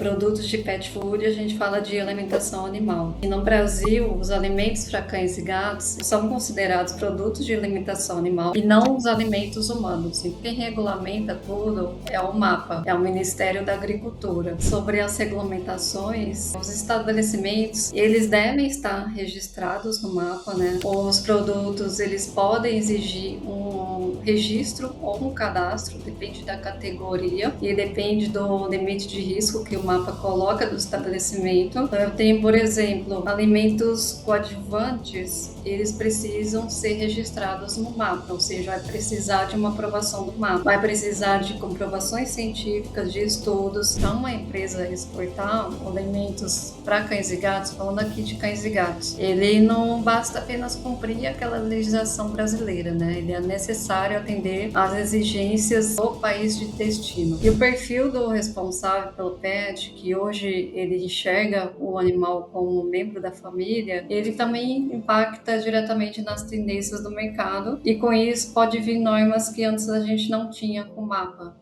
Produtos de pet food, a gente fala de alimentação animal. E no Brasil, os alimentos para cães e gatos são considerados produtos de alimentação animal e não os alimentos humanos. E quem regulamenta tudo é o MAPA, é o Ministério da Agricultura. Sobre as regulamentações, os estabelecimentos, eles devem estar registrados no MAPA, né? Os produtos, eles podem exigir um registro ou um cadastro, depende da categoria e depende do limite de risco que o mapa coloca do estabelecimento. Então, eu tenho, por exemplo, alimentos coadjuvantes, eles precisam ser registrados no mapa, ou seja, vai precisar de uma aprovação do mapa, vai precisar de comprovações científicas, de estudos. Para uma empresa exportar alimentos para cães e gatos, falando aqui de cães e gatos, ele não basta apenas cumprir aquela legislação brasileira, né? Ele é necessário atender às exigências do país de destino. E o perfil do responsável pelo pet, que hoje ele enxerga o animal como um membro da família, ele também impacta diretamente nas tendências do mercado e com isso pode vir normas que antes a gente não tinha com o mapa.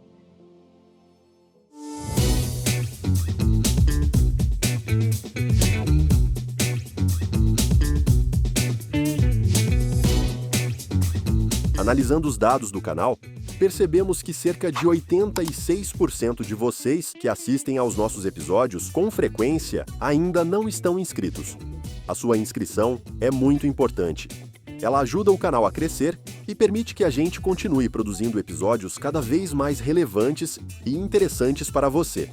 Analisando os dados do canal, percebemos que cerca de 86% de vocês que assistem aos nossos episódios com frequência ainda não estão inscritos. A sua inscrição é muito importante. Ela ajuda o canal a crescer e permite que a gente continue produzindo episódios cada vez mais relevantes e interessantes para você.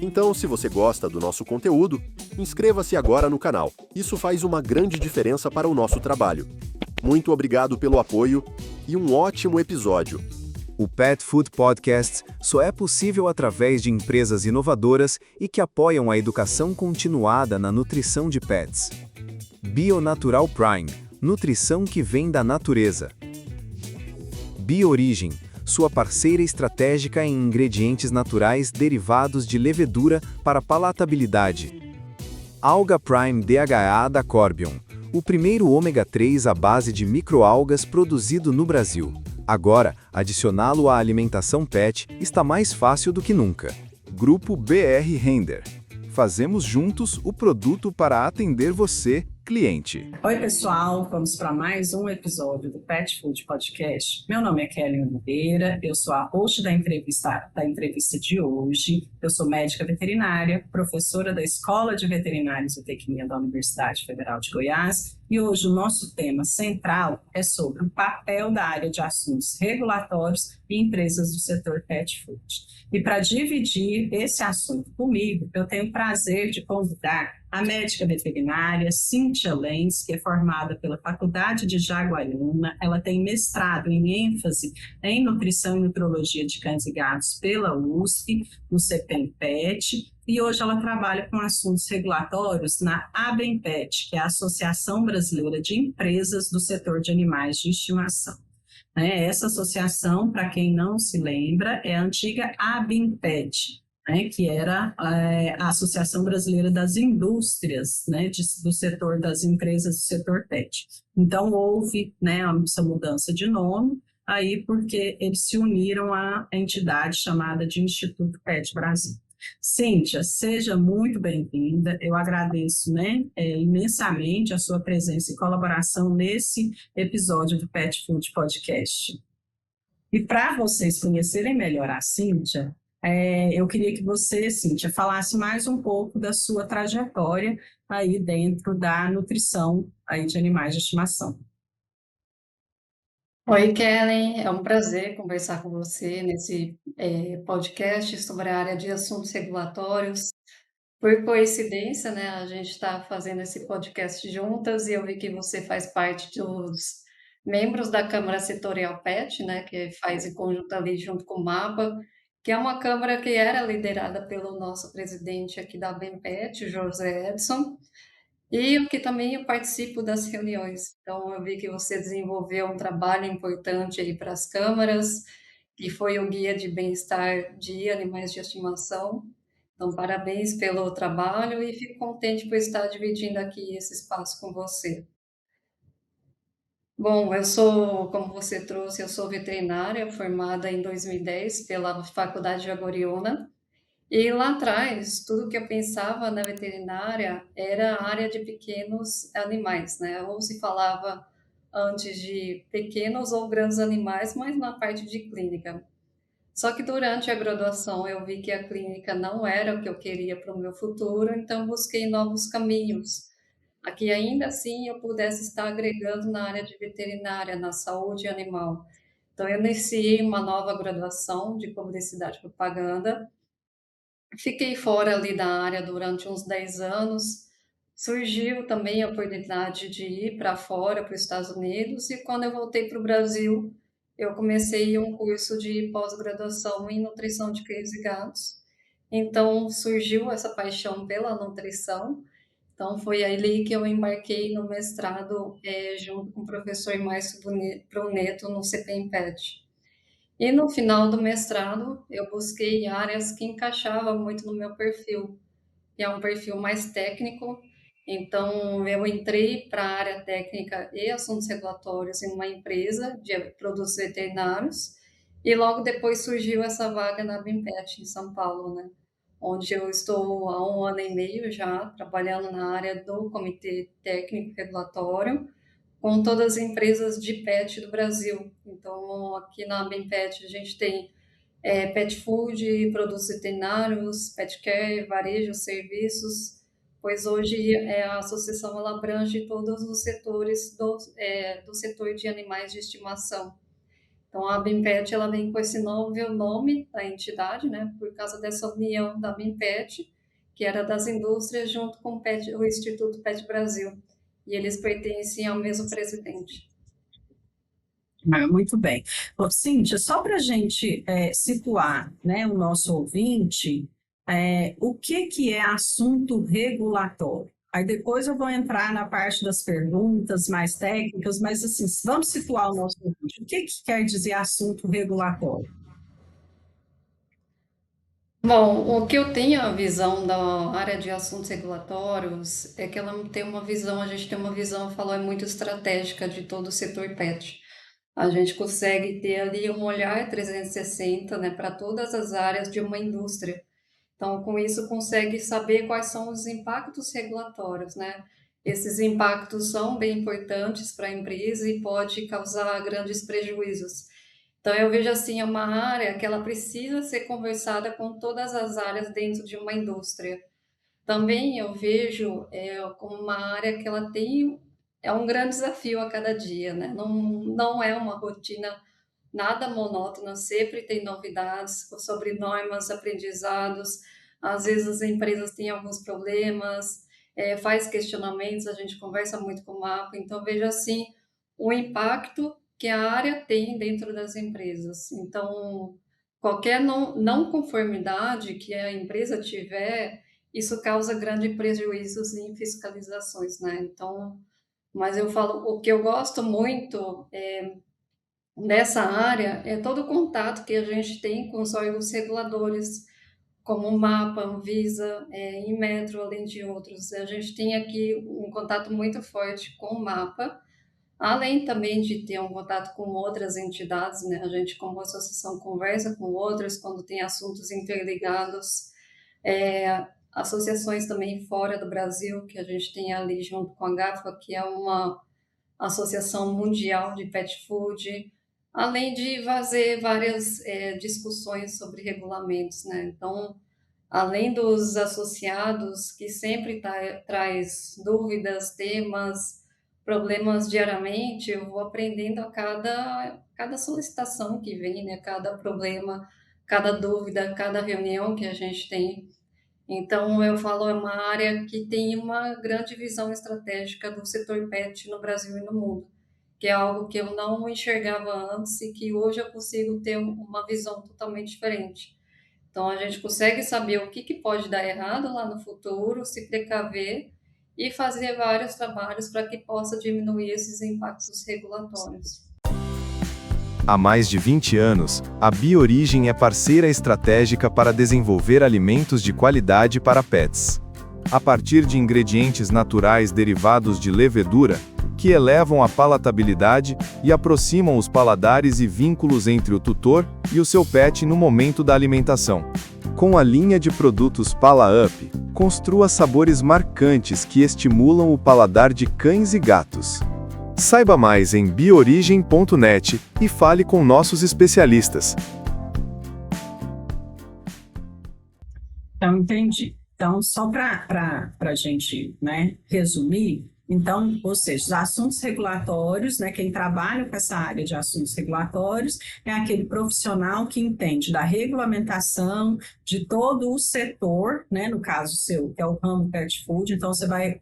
Então, se você gosta do nosso conteúdo, inscreva-se agora no canal. Isso faz uma grande diferença para o nosso trabalho. Muito obrigado pelo apoio e um ótimo episódio. O Pet Food Podcast só é possível através de empresas inovadoras e que apoiam a educação continuada na nutrição de pets. Bionatural Prime, nutrição que vem da natureza. Biorigem, sua parceira estratégica em ingredientes naturais derivados de levedura para palatabilidade. Alga Prime DHA da Corbion, o primeiro ômega 3 à base de microalgas produzido no Brasil. Agora, adicioná-lo à alimentação pet está mais fácil do que nunca. Grupo BR Render. Fazemos juntos o produto para atender você, cliente. Oi, pessoal, vamos para mais um episódio do Pet Food Podcast. Meu nome é Kelly Oliveira, eu sou a host da entrevista de hoje. Eu sou médica veterinária, professora da Escola de Veterinária e Zootecnia da Universidade Federal de Goiás, e hoje o nosso tema central é sobre o papel da área de assuntos regulatórios e empresas do setor pet food. E para dividir esse assunto comigo, eu tenho o prazer de convidar a médica veterinária Cíntia Lenz, que é formada pela Faculdade de Jaguariúna. Ela tem mestrado em ênfase em nutrição e nutrologia de cães e gatos pela USP, no CPEM-PET, e hoje ela trabalha com assuntos regulatórios na ABEMPET, que é a Associação Brasileira de Empresas do Setor de Animais de Estimação. Essa associação, para quem não se lembra, é a antiga ABIMPET, que era a Associação Brasileira das Indústrias, do setor das empresas do setor pet. Então, houve essa mudança de nome, aí porque eles se uniram à entidade chamada de Instituto Pet Brasil. Cíntia, seja muito bem-vinda. Eu agradeço imensamente a sua presença e colaboração nesse episódio do Pet Food Podcast. E para vocês conhecerem melhor a Cíntia, eu queria que você, Cíntia, falasse mais um pouco da sua trajetória aí dentro da nutrição aí de animais de estimação. Oi, Kellen, é um prazer conversar com você nesse podcast sobre a área de assuntos regulatórios. Por coincidência, né, a gente está fazendo esse podcast juntas e eu vi que você faz parte dos membros da Câmara Setorial PET, né, que faz em conjunto ali junto com o MAPA, que é uma câmara que era liderada pelo nosso presidente aqui da BEMPET, o José Edson, e o que também eu participo das reuniões. Então, eu vi que você desenvolveu um trabalho importante aí para as câmaras, que foi o guia de bem-estar de animais de estimação. Então, parabéns pelo trabalho e fico contente por estar dividindo aqui esse espaço com você. Bom, eu sou, como você trouxe, eu sou veterinária, formada em 2010 pela Faculdade de Agoriona, E lá atrás, tudo que eu pensava na veterinária era a área de pequenos animais, né? Ou se falava antes de pequenos ou grandes animais, mas na parte de clínica. Só que durante a graduação eu vi que a clínica não era o que eu queria para o meu futuro, então busquei novos caminhos. Aqui ainda assim eu pudesse estar agregando na área de veterinária, na saúde animal. Então eu iniciei uma nova graduação de publicidade e propaganda. Fiquei fora ali da área durante uns 10 anos. Surgiu também a oportunidade de ir para fora, para os Estados Unidos, e quando eu voltei para o Brasil, eu comecei um curso de pós-graduação em nutrição de cães e gatos. Então surgiu essa paixão pela nutrição. Então foi ali que eu embarquei no mestrado, junto com o professor Márcio Bruneto no CPIMPET. E no final do mestrado, eu busquei áreas que encaixavam muito no meu perfil, que é um perfil mais técnico. Então, eu entrei para a área técnica e assuntos regulatórios em uma empresa de produtos veterinários, e logo depois surgiu essa vaga na Bimpet, em São Paulo, né? Onde eu estou há um ano e meio já trabalhando na área do Comitê Técnico Regulatório, com todas as empresas de pet do Brasil. Então, aqui na Bimpet a gente tem pet food, produtos veterinários, pet care, varejo, serviços, pois hoje a associação ela abrange todos os setores do setor de animais de estimação. Então, a Bimpet ela vem com esse novo nome da entidade, né, por causa dessa união da Bimpet, que era das indústrias, junto com o Instituto Pet Brasil. E eles pertencem ao mesmo presidente. Muito bem. Bom, Cíntia, só para a gente situar, né, o nosso ouvinte, o que é assunto regulatório? Aí depois eu vou entrar na parte das perguntas mais técnicas, mas assim, vamos situar o nosso ouvinte. O que quer dizer assunto regulatório? Bom, o que eu tenho a visão da área de assuntos regulatórios é que ela tem uma visão, a gente tem uma visão, falou, é muito estratégica de todo o setor pet. A gente consegue ter ali um olhar 360, né, para todas as áreas de uma indústria. Então, com isso, consegue saber quais são os impactos regulatórios, né? Esses impactos são bem importantes para a empresa e pode causar grandes prejuízos. Então, eu vejo assim, é uma área que ela precisa ser conversada com todas as áreas dentro de uma indústria. Também eu vejo como uma área que ela tem, é um grande desafio a cada dia, né? Não é uma rotina nada monótona, sempre tem novidades sobre normas, aprendizados. Às vezes as empresas têm alguns problemas, faz questionamentos, a gente conversa muito com o MAPA, então vejo assim o impacto que a área tem dentro das empresas. Então, qualquer não conformidade que a empresa tiver, isso causa grandes prejuízos em fiscalizações, né? Então, mas eu falo, o que eu gosto muito nessa área é todo o contato que a gente tem com os órgãos reguladores, como o MAPA, Anvisa, Inmetro, além de outros. A gente tem aqui um contato muito forte com o MAPA, além também de ter um contato com outras entidades, né? A gente, como associação, conversa com outras quando tem assuntos interligados. Associações também fora do Brasil, que a gente tem ali junto com a GAFA, que é uma associação mundial de pet food, além de fazer várias discussões sobre regulamentos, né? Então, além dos associados, que sempre traz dúvidas, temas, problemas diariamente, eu vou aprendendo a cada solicitação que vem, né? Cada problema, cada dúvida, cada reunião que a gente tem. Então, eu falo, é uma área que tem uma grande visão estratégica do setor pet no Brasil e no mundo, que é algo que eu não enxergava antes e que hoje eu consigo ter uma visão totalmente diferente. Então, a gente consegue saber o que pode dar errado lá no futuro, se precaver e fazer vários trabalhos para que possa diminuir esses impactos regulatórios. Há mais de 20 anos, a BioOrigin é parceira estratégica para desenvolver alimentos de qualidade para pets. A partir de ingredientes naturais derivados de levedura, que elevam a palatabilidade e aproximam os paladares e vínculos entre o tutor e o seu pet no momento da alimentação. Com a linha de produtos Pala Up, construa sabores marcantes que estimulam o paladar de cães e gatos. Saiba mais em biorigem.net e fale com nossos especialistas. Então, entendi. Então, só para a gente, né, resumir, então, ou seja, os assuntos regulatórios, né, quem trabalha com essa área de assuntos regulatórios é aquele profissional que entende da regulamentação de todo o setor, né, no caso seu, que é o ramo pet food, então você vai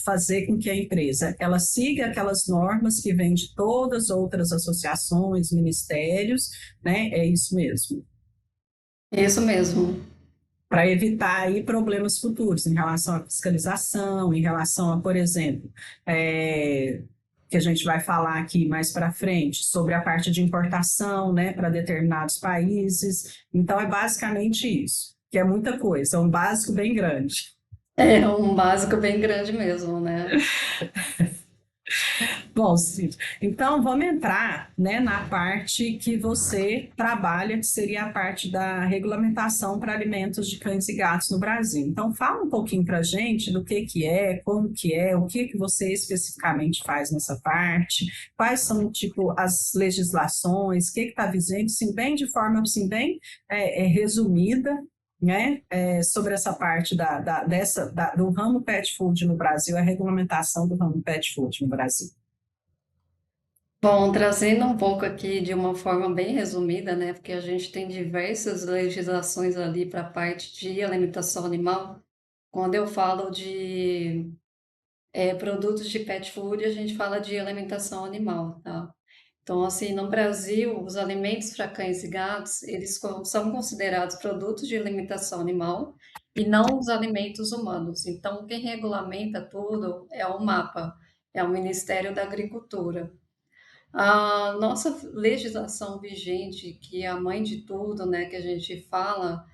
fazer com que a empresa ela siga aquelas normas que vêm de todas as outras associações, ministérios, né, é isso mesmo. Isso mesmo. Para evitar aí problemas futuros em relação à fiscalização, em relação a, por exemplo, que a gente vai falar aqui mais para frente, sobre a parte de importação, né, para determinados países. Então, é basicamente isso, que é muita coisa, é um básico bem grande. É um básico bem grande mesmo, né? Bom, Cid, então vamos entrar, né, na parte que você trabalha, que seria a parte da regulamentação para alimentos de cães e gatos no Brasil. Então, fala um pouquinho para a gente do que é, como que é, o que você especificamente faz nessa parte, quais são, tipo, as legislações, o que está vigente, assim, bem de forma, assim, bem resumida, né, sobre essa parte do ramo pet food no Brasil, a regulamentação do ramo pet food no Brasil. Bom, trazendo um pouco aqui de uma forma bem resumida, né? Porque a gente tem diversas legislações ali para a parte de alimentação animal. Quando eu falo de produtos de pet food, a gente fala de alimentação animal, tá? Então, assim, no Brasil, os alimentos para cães e gatos, eles são considerados produtos de alimentação animal e não os alimentos humanos. Então, quem regulamenta tudo é o MAPA, é o Ministério da Agricultura. A nossa legislação vigente, que é a mãe de tudo, né, que a gente fala,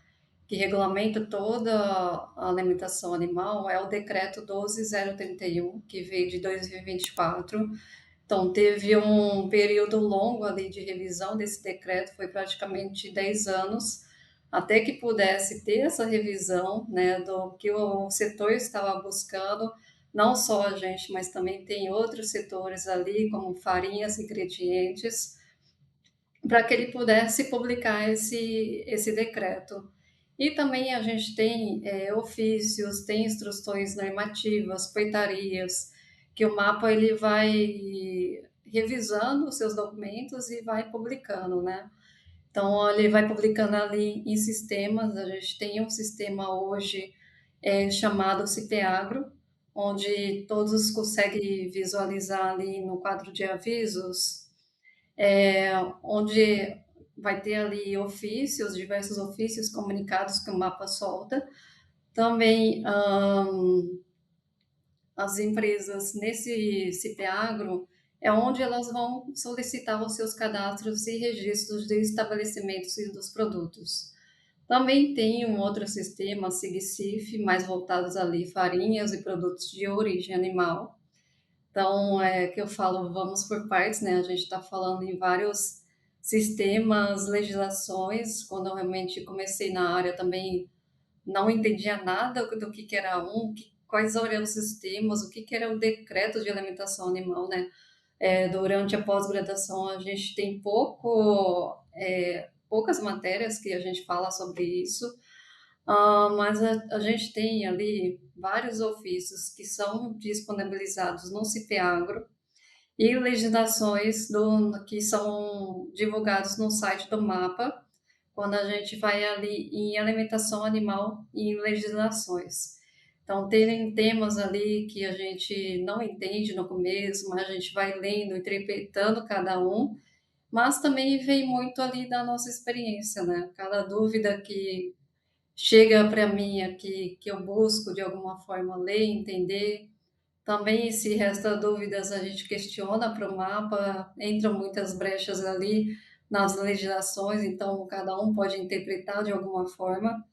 que regulamenta toda a alimentação animal, é o Decreto 12.031, que veio de 2024. Então, teve um período longo ali de revisão desse decreto, foi praticamente 10 anos, até que pudesse ter essa revisão, né, do que o setor estava buscando, não só a gente, mas também tem outros setores ali, como farinhas, ingredientes, para que ele pudesse publicar esse decreto. E também a gente tem ofícios, tem instruções normativas, portarias, que o mapa ele vai revisando os seus documentos e vai publicando, né? Então, ele vai publicando ali em sistemas. A gente tem um sistema hoje chamado CIPEAGRO, onde todos conseguem visualizar ali no quadro de avisos, onde vai ter ali ofícios, diversos ofícios comunicados que o mapa solta. Também as empresas nesse CIPEAGRO é onde elas vão solicitar os seus cadastros e registros de estabelecimentos e dos produtos. Também tem um outro sistema, SIGCIF, mais voltados ali farinhas e produtos de origem animal. Então, é que eu falo, vamos por partes, né? A gente está falando em vários sistemas, legislações. Quando eu realmente comecei na área, também não entendia nada do que era quais eram os sistemas, o que era o decreto de alimentação animal, né? Durante a pós-graduação, a gente tem poucas matérias que a gente fala sobre isso, mas a gente tem ali vários ofícios que são disponibilizados no CIPEAGRO e legislações que são divulgados no site do MAPA, quando a gente vai ali em alimentação animal e em legislações. Então, tem temas ali que a gente não entende no começo, mas a gente vai lendo, interpretando cada um, mas também vem muito ali da nossa experiência, né? Cada dúvida que chega para mim aqui, que eu busco de alguma forma ler, entender. Também, se resta dúvidas, a gente questiona para o mapa, entram muitas brechas ali nas legislações, então cada um pode interpretar de alguma forma.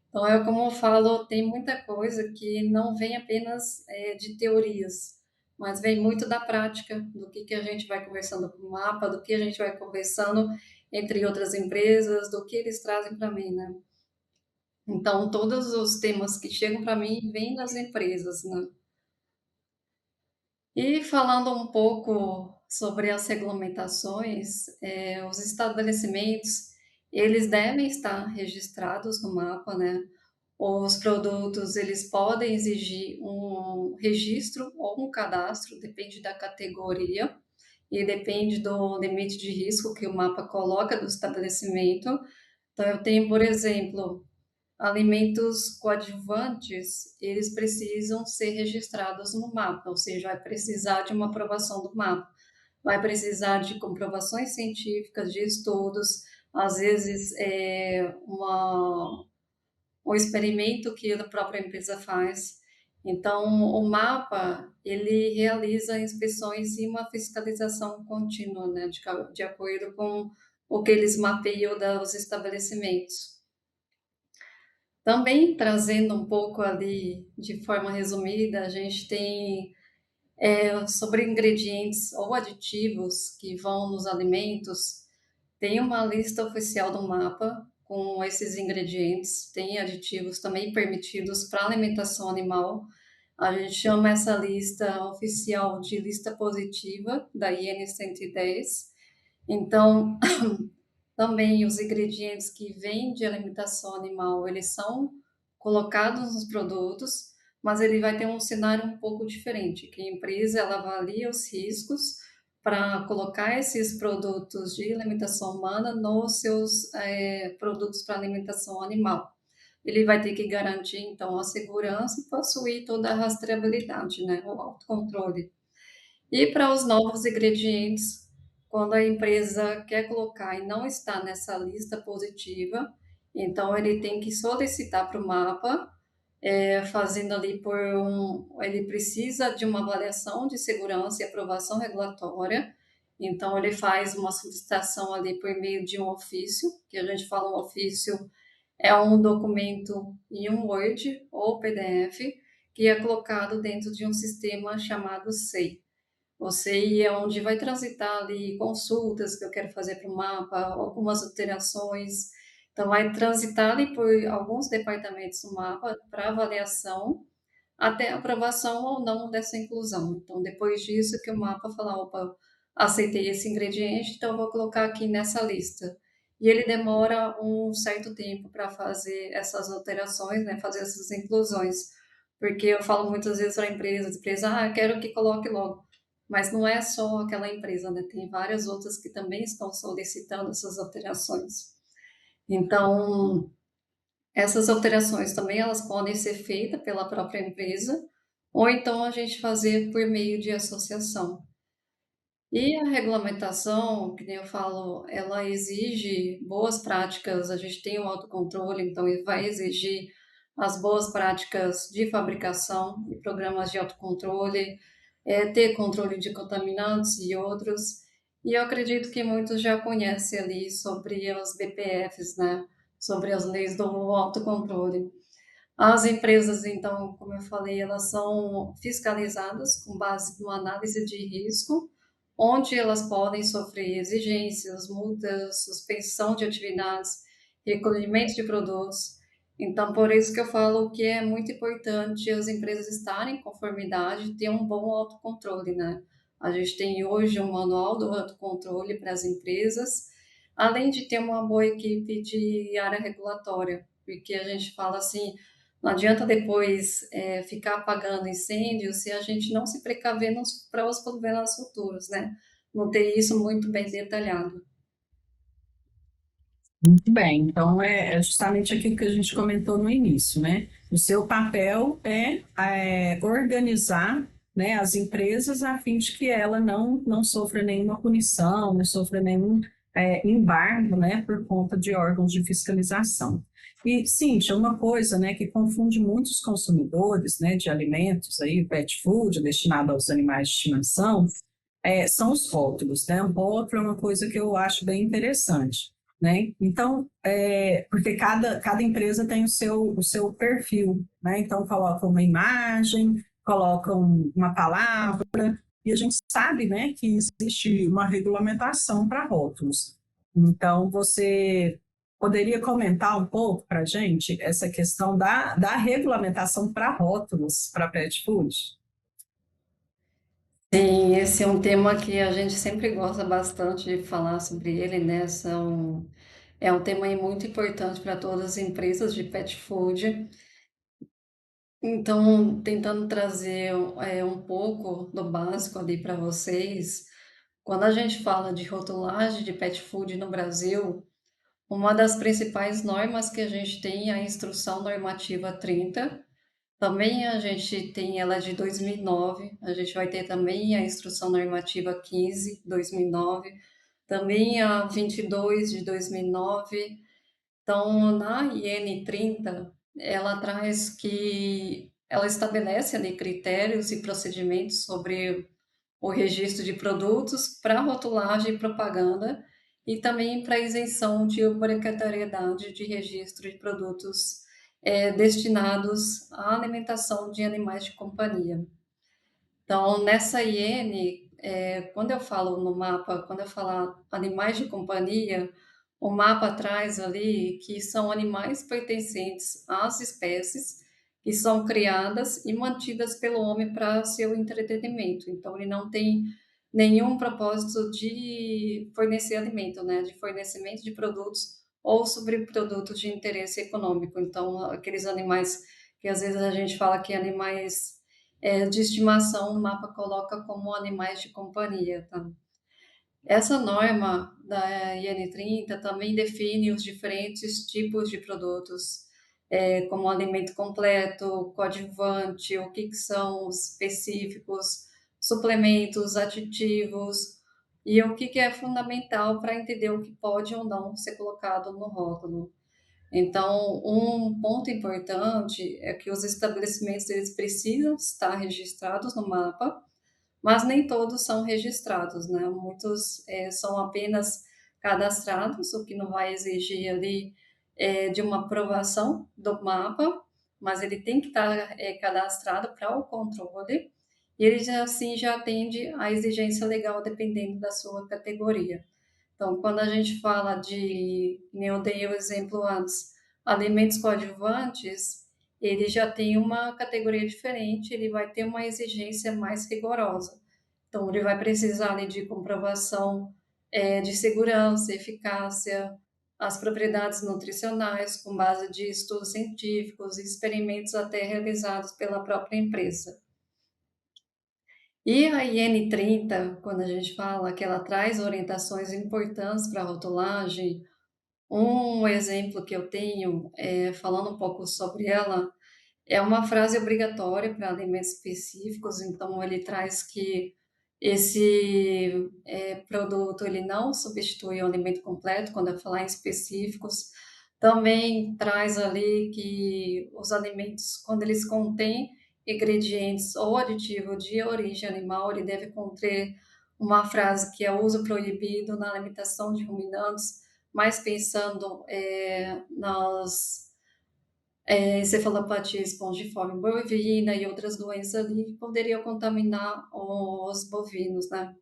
Então, como eu falo, tem muita coisa que não vem apenas de teorias, mas vem muito da prática, do que a gente vai conversando com o mapa, do que a gente vai conversando entre outras empresas, do que eles trazem para mim, né? Então, todos os temas que chegam para mim vêm das empresas, né? E falando um pouco sobre as regulamentações, os estabelecimentos, eles devem estar registrados no mapa, né? Os produtos, eles podem exigir um registro ou um cadastro, depende da categoria e depende do limite de risco que o mapa coloca do estabelecimento. Então, eu tenho, por exemplo, alimentos coadjuvantes, eles precisam ser registrados no mapa, ou seja, vai precisar de uma aprovação do mapa, vai precisar de comprovações científicas, de estudos, às vezes um experimento que a própria empresa faz. Então, o mapa, ele realiza inspeções e uma fiscalização contínua, né, de acordo com o que eles mapeiam dos estabelecimentos. Também trazendo um pouco ali, de forma resumida, a gente tem sobre ingredientes ou aditivos que vão nos alimentos, tem uma lista oficial do mapa com esses ingredientes, tem aditivos também permitidos para alimentação animal. A gente chama essa lista oficial de lista positiva da IN 110. Então, também os ingredientes que vêm de alimentação animal, eles são colocados nos produtos, mas ele vai ter um cenário um pouco diferente, que a empresa ela avalia os riscos para colocar esses produtos de alimentação humana nos seus produtos para alimentação animal. Ele vai ter que garantir, então, a segurança e possuir toda a rastreabilidade, né, o autocontrole. E para os novos ingredientes, quando a empresa quer colocar e não está nessa lista positiva, então ele tem que solicitar para o mapa, fazendo ali ele precisa de uma avaliação de segurança e aprovação regulatória, então ele faz uma solicitação ali por meio de um ofício, que a gente fala um ofício, é um documento em um Word ou PDF, que é colocado dentro de um sistema chamado SEI. Você é onde vai transitar ali consultas que eu quero fazer para o mapa, algumas alterações. Então, vai transitar ali por alguns departamentos do mapa para avaliação, até aprovação ou não dessa inclusão. Então, depois disso que o mapa fala, opa, aceitei esse ingrediente, então eu vou colocar aqui nessa lista. E ele demora um certo tempo para fazer essas alterações, né, fazer essas inclusões. Porque eu falo muitas vezes para a empresa, quero que coloque logo. Mas não é só aquela empresa, né? Tem várias outras que também estão solicitando essas alterações. Então, essas alterações também elas podem ser feitas pela própria empresa, ou então a gente fazer por meio de associação. E a regulamentação, que nem eu falo, ela exige boas práticas, a gente tem o autocontrole, então ele vai exigir as boas práticas de fabricação e programas de autocontrole, ter controle de contaminantes e outros. E eu acredito que muitos já conhecem ali sobre as BPFs, né? Sobre as leis do autocontrole. As empresas, então, como eu falei, elas são fiscalizadas com base numa análise de risco, onde elas podem sofrer exigências, multas, suspensão de atividades, recolhimento de produtos. Então, por isso que eu falo que é muito importante as empresas estarem em conformidade, ter um bom autocontrole, né? A gente tem hoje um manual do autocontrole para as empresas, além de ter uma boa equipe de área regulatória, porque a gente fala assim, não adianta depois ficar apagando incêndios se a gente não se precaver para os problemas futuros, né? Não ter isso muito bem detalhado. Muito bem, então é justamente aquilo que a gente comentou no início, né? O seu papel é organizar, né, as empresas a fim de que ela não sofra nenhuma punição, não sofra nenhum embargo, né, por conta de órgãos de fiscalização. E, Cíntia, uma coisa, né, que confunde muitos consumidores, né, de alimentos, aí, pet food, destinado aos animais de estimação, são os rótulos, né? O rótulo é uma coisa que eu acho bem interessante, né? Então, porque cada empresa tem o seu perfil, né? Então, coloca uma imagem, coloca uma palavra, e a gente sabe, né, que existe uma regulamentação para rótulos. Então, você Poderia comentar um pouco para a gente essa questão da regulamentação para rótulos para pet food? Sim, esse é um tema que a gente sempre gosta bastante de falar sobre ele, né? É um tema muito importante para todas as empresas de pet food. Então, tentando trazer um pouco do básico ali para vocês, quando a gente fala de rotulagem de pet food no Brasil, uma das principais normas que a gente tem é a Instrução Normativa 30. Também a gente tem ela de 2009, a gente vai ter também a Instrução Normativa 15, 2009, também a 22 de 2009. Então, na IN 30, ela traz que ela estabelece ali critérios e procedimentos sobre o registro de produtos para rotulagem e propaganda e também para isenção de obrigatoriedade de registro de produtos destinados à alimentação de animais de companhia. Então, nessa IN, quando eu falo no mapa, quando eu falar animais de companhia, o mapa traz ali que são animais pertencentes às espécies que são criadas e mantidas pelo homem para seu entretenimento. Então, ele não tem nenhum propósito de fornecer alimento, né? De fornecimento de produtos ou sobre produtos de interesse econômico. Então, aqueles animais que às vezes a gente fala que animais de estimação, o mapa coloca como animais de companhia, tá? Essa norma da IN30 também define os diferentes tipos de produtos, como alimento completo, coadjuvante, o que são os específicos, suplementos, aditivos, e o que é fundamental para entender o que pode ou não ser colocado no rótulo. Então, um ponto importante é que os estabelecimentos eles precisam estar registrados no mapa, mas nem todos são registrados, né? Muitos são apenas cadastrados, o que não vai exigir ali de uma aprovação do mapa, mas ele tem que estar cadastrado para o controle, e ele já, assim já atende à exigência legal dependendo da sua categoria. Então, quando a gente fala de, nem eu dei o exemplo antes, alimentos coadjuvantes, ele já tem uma categoria diferente, ele vai ter uma exigência mais rigorosa. Então, ele vai precisar ali, de comprovação de segurança, eficácia, as propriedades nutricionais, com base de estudos científicos e experimentos até realizados pela própria empresa. E a IN30, quando a gente fala que ela traz orientações importantes para a rotulagem, um exemplo que eu tenho, falando um pouco sobre ela, é uma frase obrigatória para alimentos específicos, então ele traz que esse produto ele não substitui o alimento completo, quando eu falar em específicos. Também traz ali que os alimentos, quando eles contêm ingredientes ou aditivo de origem animal, ele deve conter uma frase que é uso proibido na alimentação de ruminantes, mas pensando nas encefalopatia espongiforme bovina e outras doenças ali que poderiam contaminar os bovinos, né?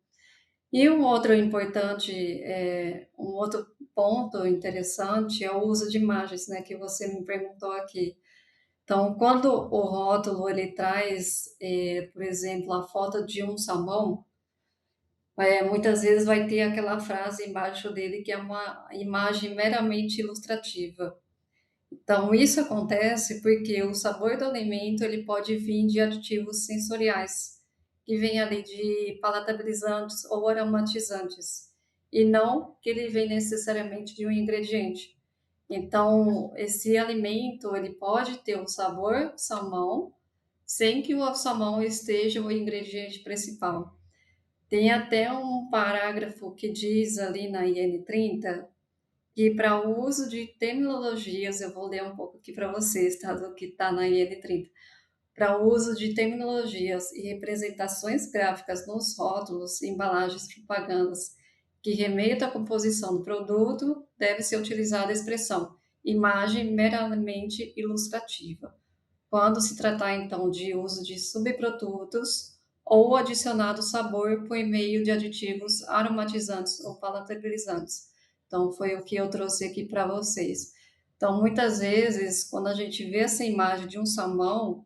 E um outro ponto interessante é o uso de imagens, né, que você me perguntou aqui. Então, quando o rótulo ele traz, por exemplo, a foto de um salmão, muitas vezes vai ter aquela frase embaixo dele que é uma imagem meramente ilustrativa. Então, isso acontece porque o sabor do alimento ele pode vir de aditivos sensoriais, que vem ali de palatabilizantes ou aromatizantes, e não que ele vem necessariamente de um ingrediente. Então, esse alimento ele pode ter o sabor salmão, sem que o salmão esteja o ingrediente principal. Tem até um parágrafo que diz ali na IN30 que para o uso de terminologias, eu vou ler um pouco aqui para vocês, tá? Do que está na IN30. Para o uso de terminologias e representações gráficas nos rótulos, embalagens, propagandas que remetam à composição do produto, deve ser utilizada a expressão imagem meramente ilustrativa. Quando se tratar, então, de uso de subprodutos ou adicionado sabor por meio de aditivos aromatizantes ou palatabilizantes. Então, foi o que eu trouxe aqui para vocês. Então, muitas vezes, quando a gente vê essa imagem de um salmão,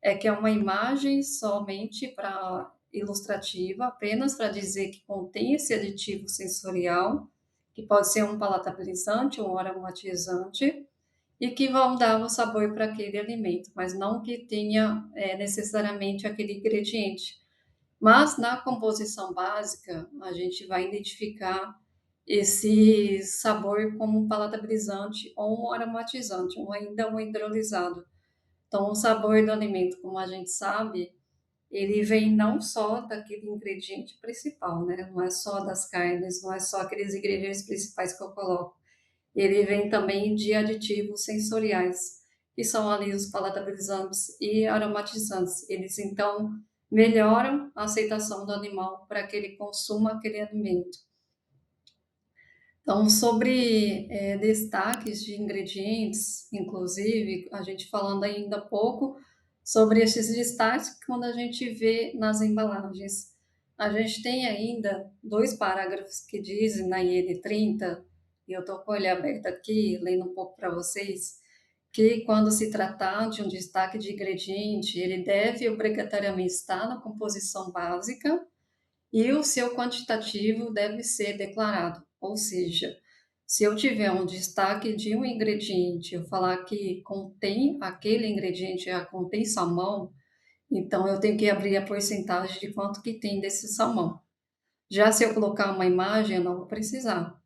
é que é uma imagem somente para ilustrativa, apenas para dizer que contém esse aditivo sensorial, que pode ser um palatabilizante, um aromatizante, e que vão dar o sabor para aquele alimento, mas não que tenha necessariamente aquele ingrediente. Mas na composição básica, a gente vai identificar esse sabor como um palatabilizante ou um aromatizante, ou ainda um hidrolisado. Então, o sabor do alimento, como a gente sabe, ele vem não só daquele ingrediente principal, né? Não é só das carnes, não é só aqueles ingredientes principais que eu coloco. Ele vem também de aditivos sensoriais, que são ali os palatabilizantes e aromatizantes. Eles, então, melhoram a aceitação do animal para que ele consuma aquele alimento. Então, sobre destaques de ingredientes, inclusive, a gente falando ainda pouco sobre esses destaques quando a gente vê nas embalagens. A gente tem ainda dois parágrafos que dizem na IN 30, e eu estou com ele aberto aqui, lendo um pouco para vocês, que quando se tratar de um destaque de ingrediente, ele deve obrigatoriamente estar na composição básica e o seu quantitativo deve ser declarado. Ou seja, se eu tiver um destaque de um ingrediente, eu falar que contém aquele ingrediente, já contém salmão, então eu tenho que abrir a porcentagem de quanto que tem desse salmão. Já se eu colocar uma imagem, eu não vou precisar.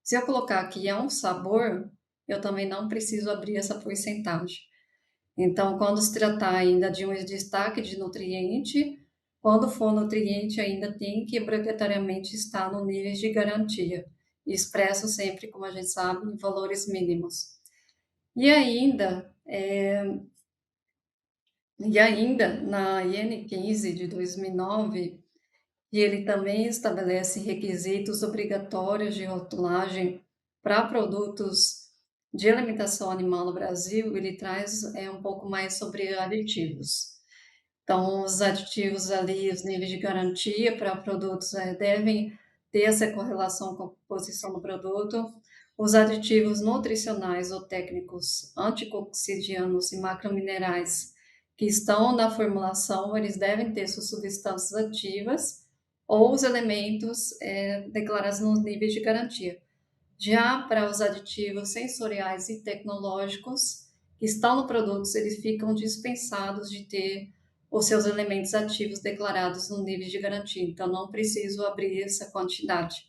Se eu colocar que é um sabor, eu também não preciso abrir essa porcentagem. Então, quando se tratar ainda de um destaque de nutriente, quando for nutriente, ainda tem que obrigatoriamente estar no nível de garantia, expresso sempre, como a gente sabe, em valores mínimos. E ainda, na IN 15 de 2009, e ele também estabelece requisitos obrigatórios de rotulagem para produtos de alimentação animal no Brasil. Ele traz um pouco mais sobre aditivos. Então, os aditivos ali, os níveis de garantia para produtos devem ter essa correlação com a composição do produto. Os aditivos nutricionais ou técnicos anticoxidianos e macrominerais que estão na formulação, eles devem ter suas substâncias ativas ou os elementos declarados nos níveis de garantia. Já para os aditivos sensoriais e tecnológicos que estão no produto, eles ficam dispensados de ter os seus elementos ativos declarados no nível de garantia. Então, não preciso abrir essa quantidade.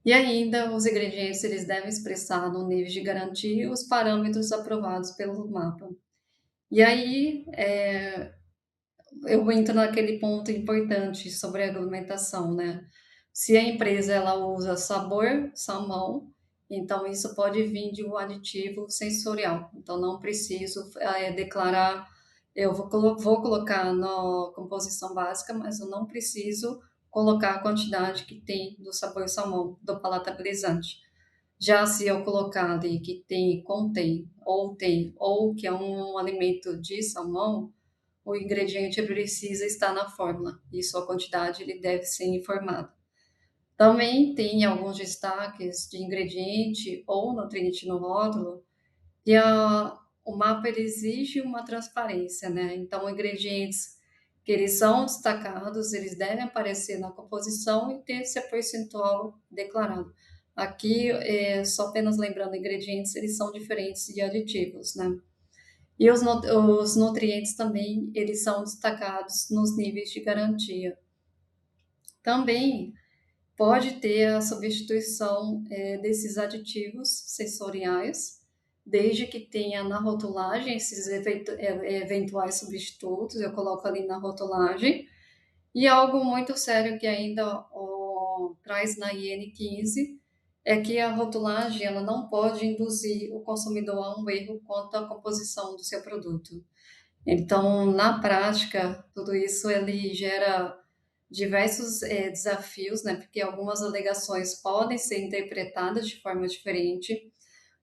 E ainda, os ingredientes eles devem expressar no nível de garantia os parâmetros aprovados pelo mapa. E aí, eu entro naquele ponto importante sobre a regulamentação, né? Se a empresa ela usa sabor, salmão, então isso pode vir de um aditivo sensorial. Então não preciso declarar, eu vou colocar na composição básica, mas eu não preciso colocar a quantidade que tem do sabor salmão, do palatabilizante. Já se eu colocar ali que contém, ou que é um alimento de salmão, o ingrediente precisa estar na fórmula e sua quantidade ele deve ser informado. Também tem alguns destaques de ingrediente ou nutriente no rótulo e o mapa ele exige uma transparência, né? Então, ingredientes que eles são destacados, eles devem aparecer na composição e ter esse percentual declarado. Aqui, só apenas lembrando, ingredientes eles são diferentes de aditivos, né? E os nutrientes também, eles são destacados nos níveis de garantia. Também pode ter a substituição desses aditivos sensoriais, desde que tenha na rotulagem esses eventuais substitutos, eu coloco ali na rotulagem. E algo muito sério que ainda traz na IN 15 é que a rotulagem ela não pode induzir o consumidor a um erro quanto à composição do seu produto. Então, na prática, tudo isso ele gera diversos desafios, né? Porque algumas alegações podem ser interpretadas de forma diferente.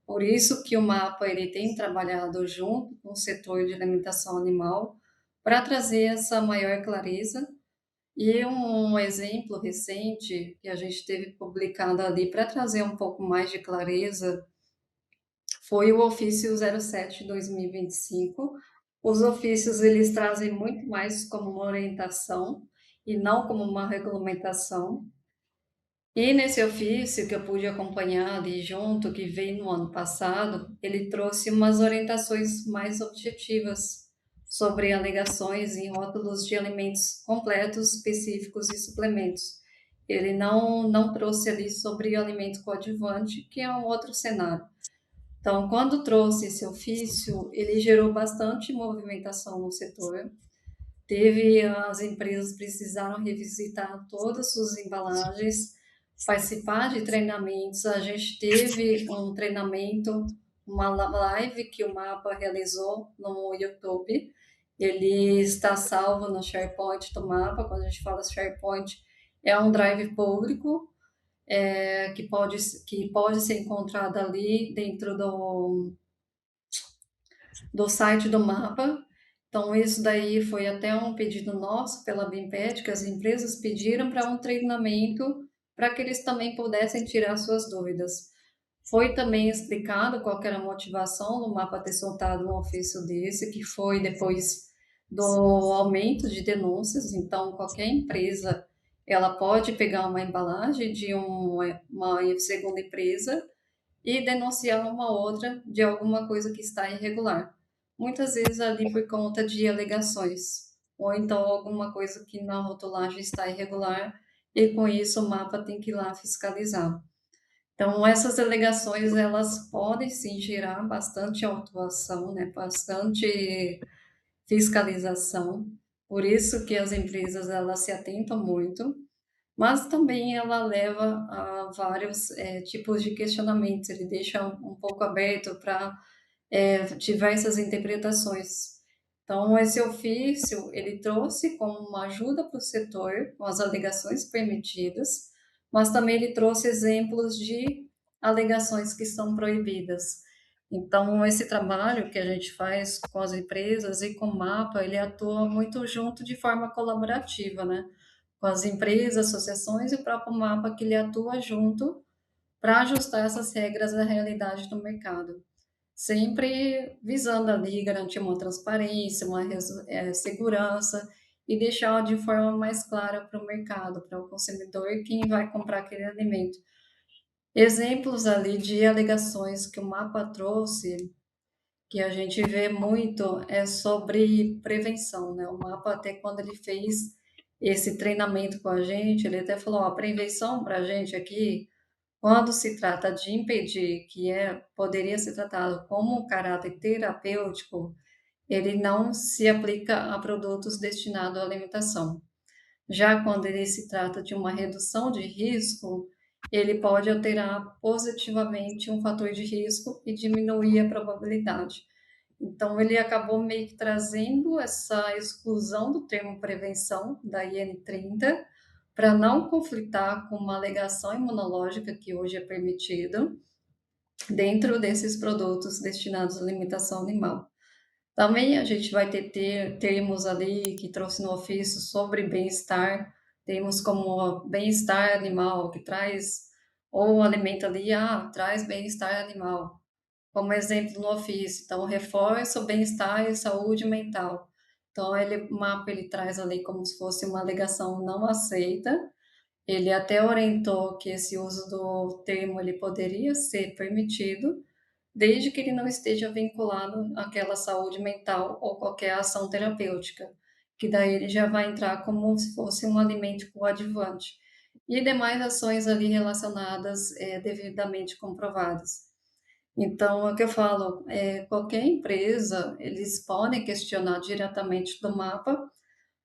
Por isso que o mapa ele tem trabalhado junto com o setor de alimentação animal para trazer essa maior clareza E um exemplo recente que a gente teve publicado ali para trazer um pouco mais de clareza foi o ofício 07/2025. Os ofícios eles trazem muito mais como uma orientação e não como uma regulamentação. E nesse ofício que eu pude acompanhar ali junto, que veio no ano passado, ele trouxe umas orientações mais objetivas sobre alegações em rótulos de alimentos completos, específicos e suplementos. Ele não trouxe ali sobre alimento coadjuvante, que é um outro cenário. Então, quando trouxe esse ofício, ele gerou bastante movimentação no setor. As empresas precisaram revisitar todas as suas embalagens, participar de treinamentos. A gente teve um treinamento, uma live que o Mapa realizou no YouTube. Ele está salvo no SharePoint do Mapa. Quando a gente fala SharePoint, é um drive público que pode ser encontrado ali dentro do site do Mapa. Então, isso daí foi até um pedido nosso pela Bimped, que as empresas pediram para um treinamento para que eles também pudessem tirar suas dúvidas. Foi também explicado qual era a motivação do Mapa ter soltado um ofício desse, que foi depois do aumento de denúncias. Então, qualquer empresa ela pode pegar uma embalagem de uma segunda empresa e denunciar uma outra de alguma coisa que está irregular. Muitas vezes ali por conta de alegações, ou então alguma coisa que na rotulagem está irregular, e com isso o mapa tem que ir lá fiscalizar. Então, essas alegações, elas podem sim gerar bastante autuação, né? Bastante fiscalização, por isso que as empresas, elas se atentam muito, mas também ela leva a vários tipos de questionamentos, ele deixa um pouco aberto para diversas interpretações. Então, esse ofício, ele trouxe como uma ajuda para o setor, com as alegações permitidas, mas também ele trouxe exemplos de alegações que são proibidas. Então, esse trabalho que a gente faz com as empresas e com o MAPA, ele atua muito junto de forma colaborativa, né? Com as empresas, associações e o próprio MAPA que ele atua junto para ajustar essas regras à realidade do mercado, sempre visando ali garantir uma transparência, uma segurança e deixar de forma mais clara para o mercado, para o consumidor quem vai comprar aquele alimento. Exemplos ali de alegações que o MAPA trouxe, que a gente vê muito, é sobre prevenção, né? O MAPA, até quando ele fez esse treinamento com a gente, ele até falou, ó, a prevenção para a gente aqui, quando se trata de impedir, poderia ser tratado como um caráter terapêutico, ele não se aplica a produtos destinados à alimentação. Já quando ele se trata de uma redução de risco, ele pode alterar positivamente um fator de risco e diminuir a probabilidade. Então, ele acabou meio que trazendo essa exclusão do termo prevenção da IN30 para não conflitar com uma alegação imunológica que hoje é permitido dentro desses produtos destinados à alimentação animal. Também a gente vai ter termos ali que trouxe no ofício sobre bem-estar, termos como bem-estar animal, que traz, ou o alimento ali, traz bem-estar animal, como exemplo no ofício. Então, reforça o bem-estar e saúde mental. Então, o mapa ele traz ali como se fosse uma alegação não aceita. Ele até orientou que esse uso do termo ele poderia ser permitido, desde que ele não esteja vinculado àquela saúde mental ou qualquer ação terapêutica, que daí ele já vai entrar como se fosse um alimento coadjuvante. E demais ações ali relacionadas devidamente comprovadas. Então, é o que eu falo, qualquer empresa, eles podem questionar diretamente do mapa,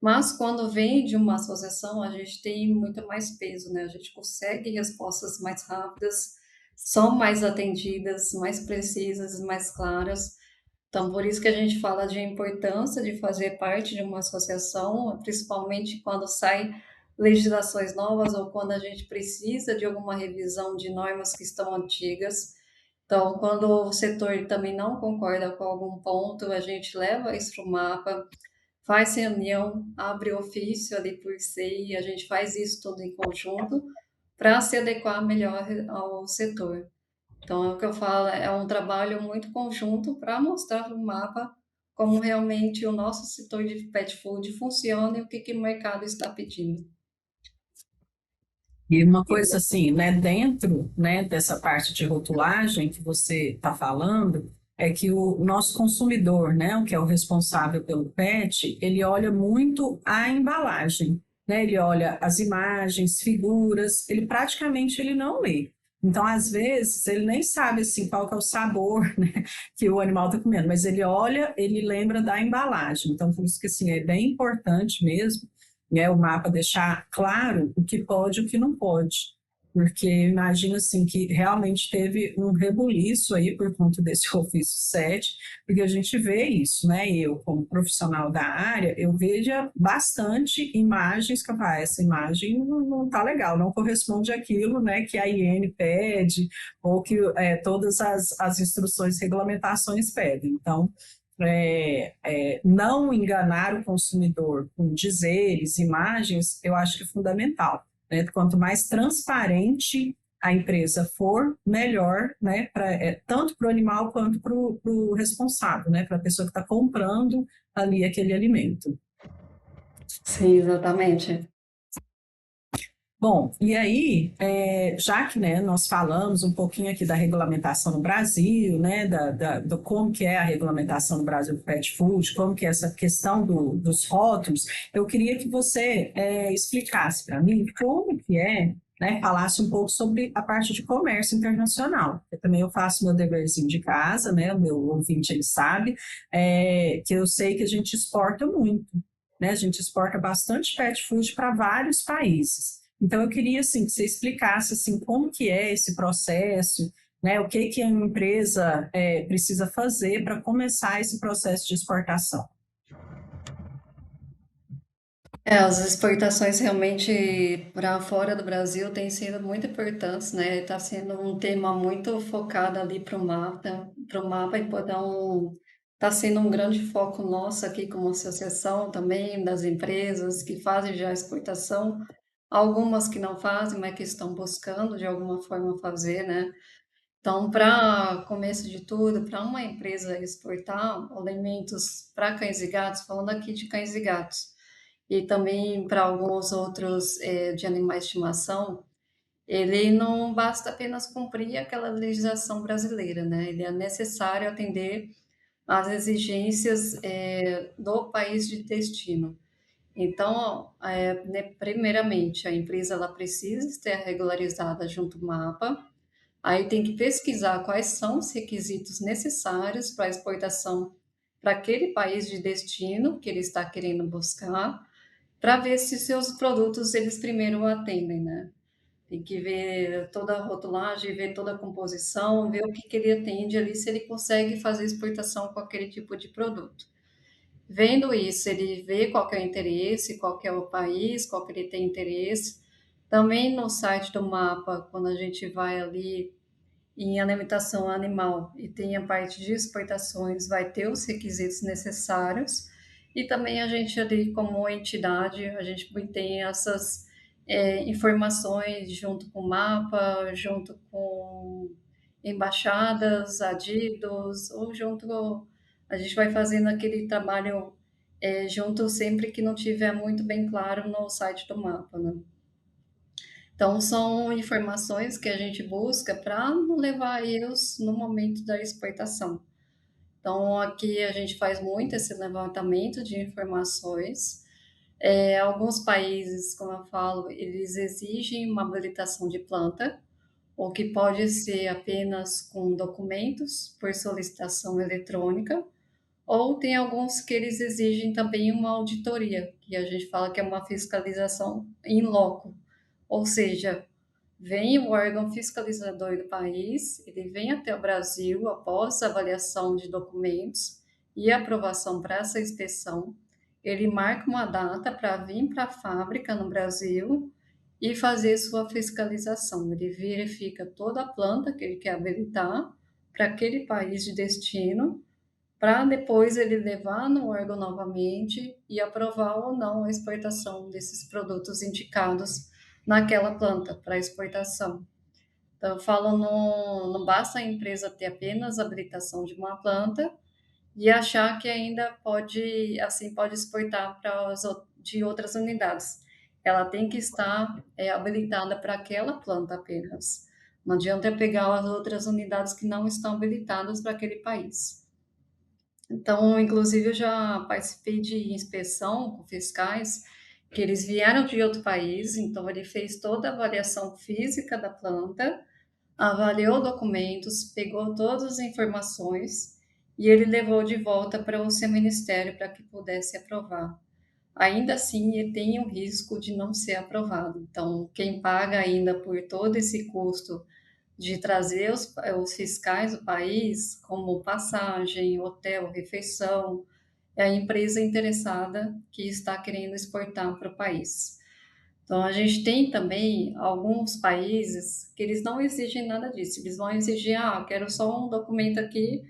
mas quando vem de uma associação, a gente tem muito mais peso, né? A gente consegue respostas mais rápidas, são mais atendidas, mais precisas, mais claras. Então, por isso que a gente fala de importância de fazer parte de uma associação, principalmente quando sai legislações novas ou quando a gente precisa de alguma revisão de normas que estão antigas. Então, quando o setor também não concorda com algum ponto, a gente leva isso para o mapa, faz reunião, abre ofício ali por si, e a gente faz isso tudo em conjunto para se adequar melhor ao setor. Então, é o que eu falo, é um trabalho muito conjunto para mostrar no mapa como realmente o nosso setor de pet food funciona e o que, que o mercado está pedindo. E uma coisa assim, né, dentro, né, dessa parte de rotulagem que você está falando, é que o nosso consumidor, né, o que é o responsável pelo pet, ele olha muito a embalagem, né? Ele olha as imagens, figuras, ele praticamente ele não lê. Então, às vezes, ele nem sabe assim qual que é o sabor, né, que o animal está comendo, mas ele olha, ele lembra da embalagem. Então, por isso que assim, é bem importante mesmo, né, o mapa deixar claro o que pode e o que não pode. Porque imagino assim que realmente teve um rebuliço aí por conta desse ofício 7, porque a gente vê isso, né? Eu, como profissional da área, eu vejo bastante imagens que essa imagem não tá legal, não corresponde àquilo, né, que a IN pede, ou que todas as instruções, regulamentações pedem. Então, não enganar o consumidor com dizeres, imagens, eu acho que é fundamental, né? Quanto mais transparente a empresa for, melhor, né? Tanto para o animal quanto para o responsável, né? Para a pessoa que está comprando ali aquele alimento. Sim, exatamente. Bom, e aí, já que, né, nós falamos um pouquinho aqui da regulamentação no Brasil, né, do como que é a regulamentação no Brasil do pet food, como que é essa questão dos rótulos, eu queria que você explicasse para mim como que é, né, falasse um pouco sobre a parte de comércio internacional. Também eu faço meu deverzinho de casa, né, o meu ouvinte ele sabe, que eu sei que a gente exporta muito, né, a gente exporta bastante pet food para vários países. Então, eu queria assim, que você explicasse assim, como que é esse processo, né? O que a empresa precisa fazer para começar esse processo de exportação. As exportações realmente para fora do Brasil têm sido muito importantes, né? Está sendo um tema muito focado ali para o mapa e então está sendo um grande foco nosso aqui como associação também das empresas que fazem já exportação, algumas que não fazem, mas que estão buscando de alguma forma fazer, né? Então, para começo de tudo, para uma empresa exportar alimentos para cães e gatos, falando aqui de cães e gatos, e também para alguns outros de animais de estimação, ele não basta apenas cumprir aquela legislação brasileira, né? Ele é necessário atender às exigências do país de destino. Então, primeiramente, a empresa ela precisa estar regularizada junto ao mapa. Aí tem que pesquisar quais são os requisitos necessários para a exportação para aquele país de destino que ele está querendo buscar, para ver se seus produtos eles primeiro atendem, né? Tem que ver toda a rotulagem, ver toda a composição, ver o que, que ele atende ali, se ele consegue fazer exportação com aquele tipo de produto. Vendo isso, ele vê qual que é o interesse, qual que é o país, qual que ele tem interesse. Também no site do mapa, quando a gente vai ali em alimentação animal e tem a parte de exportações, vai ter os requisitos necessários e também a gente ali como entidade, a gente tem essas informações junto com o mapa, junto com embaixadas, adidos, ou junto, a gente vai fazendo aquele trabalho junto sempre que não tiver muito bem claro no site do mapa, né? Então, são informações que a gente busca para não levar erros no momento da exportação. Então, aqui a gente faz muito esse levantamento de informações. Alguns países, como eu falo, eles exigem uma habilitação de planta, o que pode ser apenas com documentos por solicitação eletrônica, ou tem alguns que eles exigem também uma auditoria, que a gente fala que é uma fiscalização in loco, ou seja, vem o órgão fiscalizador do país, ele vem até o Brasil após a avaliação de documentos e aprovação para essa inspeção. Ele marca uma data para vir para a fábrica no Brasil e fazer sua fiscalização. Ele verifica toda a planta que ele quer habilitar para aquele país de destino, para depois ele levar no órgão novamente e aprovar ou não a exportação desses produtos indicados naquela planta para exportação. Então, eu falo, não basta a empresa ter apenas a habilitação de uma planta e achar que ainda pode, assim, pode exportar de outras unidades. Ela tem que estar habilitada para aquela planta apenas. Não adianta eu pegar as outras unidades que não estão habilitadas para aquele país. Então, inclusive, eu já participei de inspeção com fiscais que eles vieram de outro país, então ele fez toda a avaliação física da planta, avaliou documentos, pegou todas as informações e ele levou de volta para o seu ministério para que pudesse aprovar. Ainda assim, ele tem o risco de não ser aprovado. Então, quem paga ainda por todo esse custo de trazer os fiscais do país, como passagem, hotel, refeição, é a empresa interessada que está querendo exportar para o país. Então, a gente tem também alguns países que eles não exigem nada disso. Eles vão exigir, quero só um documento aqui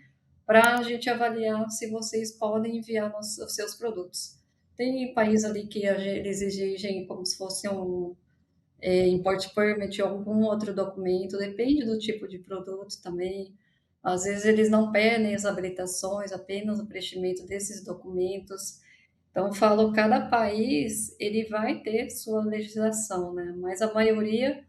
para a gente avaliar se vocês podem enviar os seus produtos. Tem país ali que eles exigem como se fosse um import permit ou algum outro documento, depende do tipo de produto também. Às vezes eles não pedem as habilitações, apenas o preenchimento desses documentos. Então, eu falo, cada país ele vai ter sua legislação, né? Mas a maioria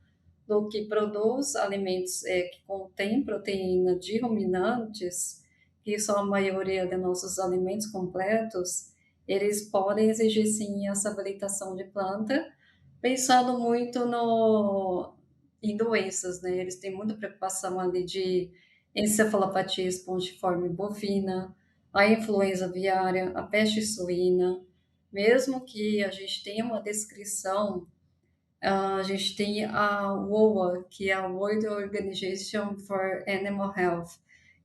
do que produz alimentos que contém proteína de ruminantes, que são a maioria de nossos alimentos completos, eles podem exigir sim essa habilitação de planta, pensando muito em doenças, né? Eles têm muita preocupação ali de encefalopatia espongiforme bovina, a influenza aviária, a peste suína. Mesmo que a gente tenha uma descrição, a gente tem a WOA, que é a World Organization for Animal Health,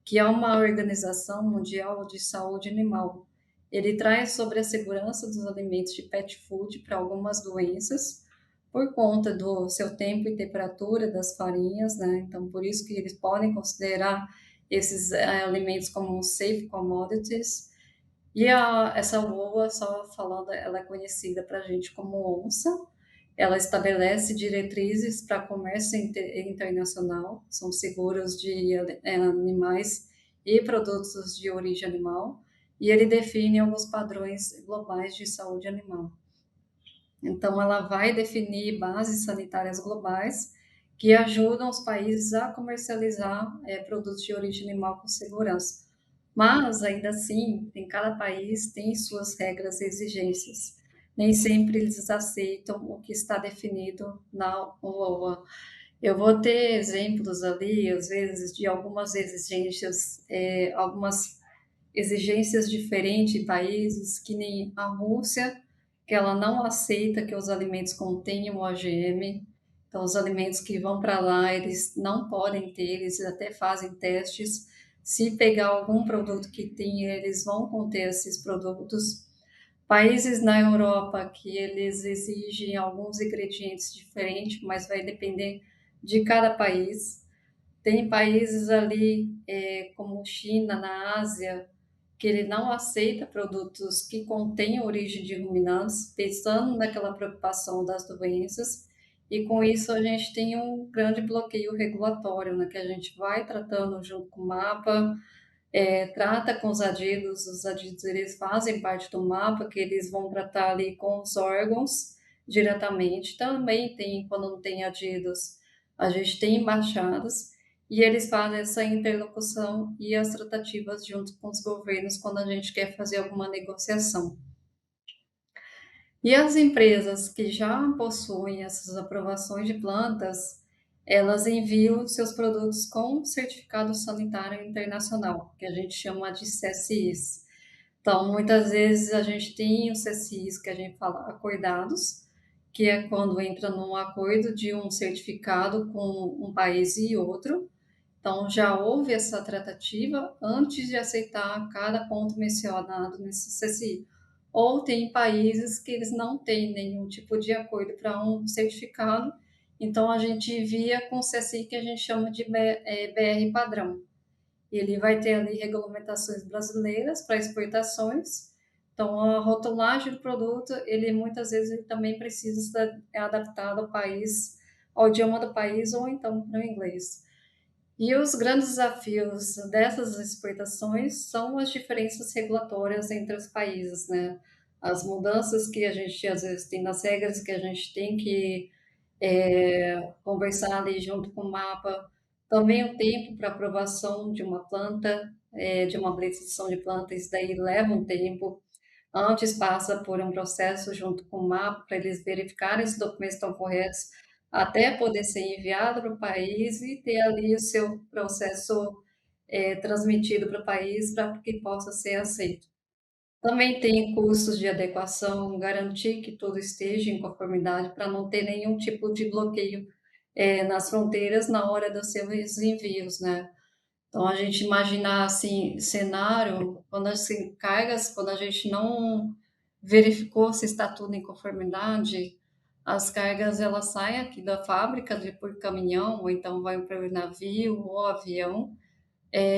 que é uma organização mundial de saúde animal. Ele traz sobre a segurança dos alimentos de pet food para algumas doenças, por conta do seu tempo e temperatura das farinhas, né? Então, por isso que eles podem considerar esses alimentos como safe commodities. E essa WOA, só falando, ela é conhecida para a gente como ONSA. Ela estabelece diretrizes para comércio internacional, são seguros de animais e produtos de origem animal, e ele define alguns padrões globais de saúde animal. Então, ela vai definir bases sanitárias globais que ajudam os países a comercializar produtos de origem animal com segurança. Mas, ainda assim, em cada país tem suas regras e exigências. Nem sempre eles aceitam o que está definido na OA. Eu vou ter exemplos ali, às vezes, de algumas exigências diferentes em países, que nem a Rússia, que ela não aceita que os alimentos contenham OGM. Então, os alimentos que vão para lá, eles não podem ter, eles até fazem testes. Se pegar algum produto que tem, eles vão conter esses produtos. Países na Europa que eles exigem alguns ingredientes diferentes, mas vai depender de cada país. Tem países ali, como China, na Ásia, que ele não aceita produtos que contêm origem de ruminantes, pensando naquela preocupação das doenças, e com isso a gente tem um grande bloqueio regulatório, né, que a gente vai tratando junto com o mapa, trata com os adidos eles fazem parte do mapa, que eles vão tratar ali com os órgãos diretamente, também tem, quando não tem adidos, a gente tem embaixadas, e eles fazem essa interlocução e as tratativas junto com os governos quando a gente quer fazer alguma negociação. E as empresas que já possuem essas aprovações de plantas, elas enviam seus produtos com certificado sanitário internacional, que a gente chama de CSIs. Então, muitas vezes a gente tem os CSIs que a gente fala acordados, que é quando entra num acordo de um certificado com um país e outro. Então, já houve essa tratativa antes de aceitar cada ponto mencionado nesse CSI. Ou tem países que eles não têm nenhum tipo de acordo para um certificado, então a gente envia com o CSI que a gente chama de BR padrão. ele vai ter ali regulamentações brasileiras para exportações. Então, a rotulagem do produto, ele muitas vezes ele também precisa ser adaptado ao país, ao idioma do país ou então para o inglês. E os grandes desafios dessas exportações são as diferenças regulatórias entre os países, né? As mudanças que a gente às vezes tem nas regras que a gente tem que conversar ali junto com o mapa. Também o tempo para aprovação de uma planta, de uma habilitação de planta, isso daí leva um tempo. Antes passa por um processo junto com o mapa para eles verificarem se os documentos estão corretos, até poder ser enviado para o país e ter ali o seu processo transmitido para o país para que possa ser aceito. Também tem custos de adequação, garantir que tudo esteja em conformidade para não ter nenhum tipo de bloqueio nas fronteiras na hora dos seus envios, né? Então, a gente imaginar, assim, cenário, quando assim, cargas, quando a gente não verificou se está tudo em conformidade, as cargas, elas saem aqui da fábrica por caminhão, ou então vai para o navio ou avião,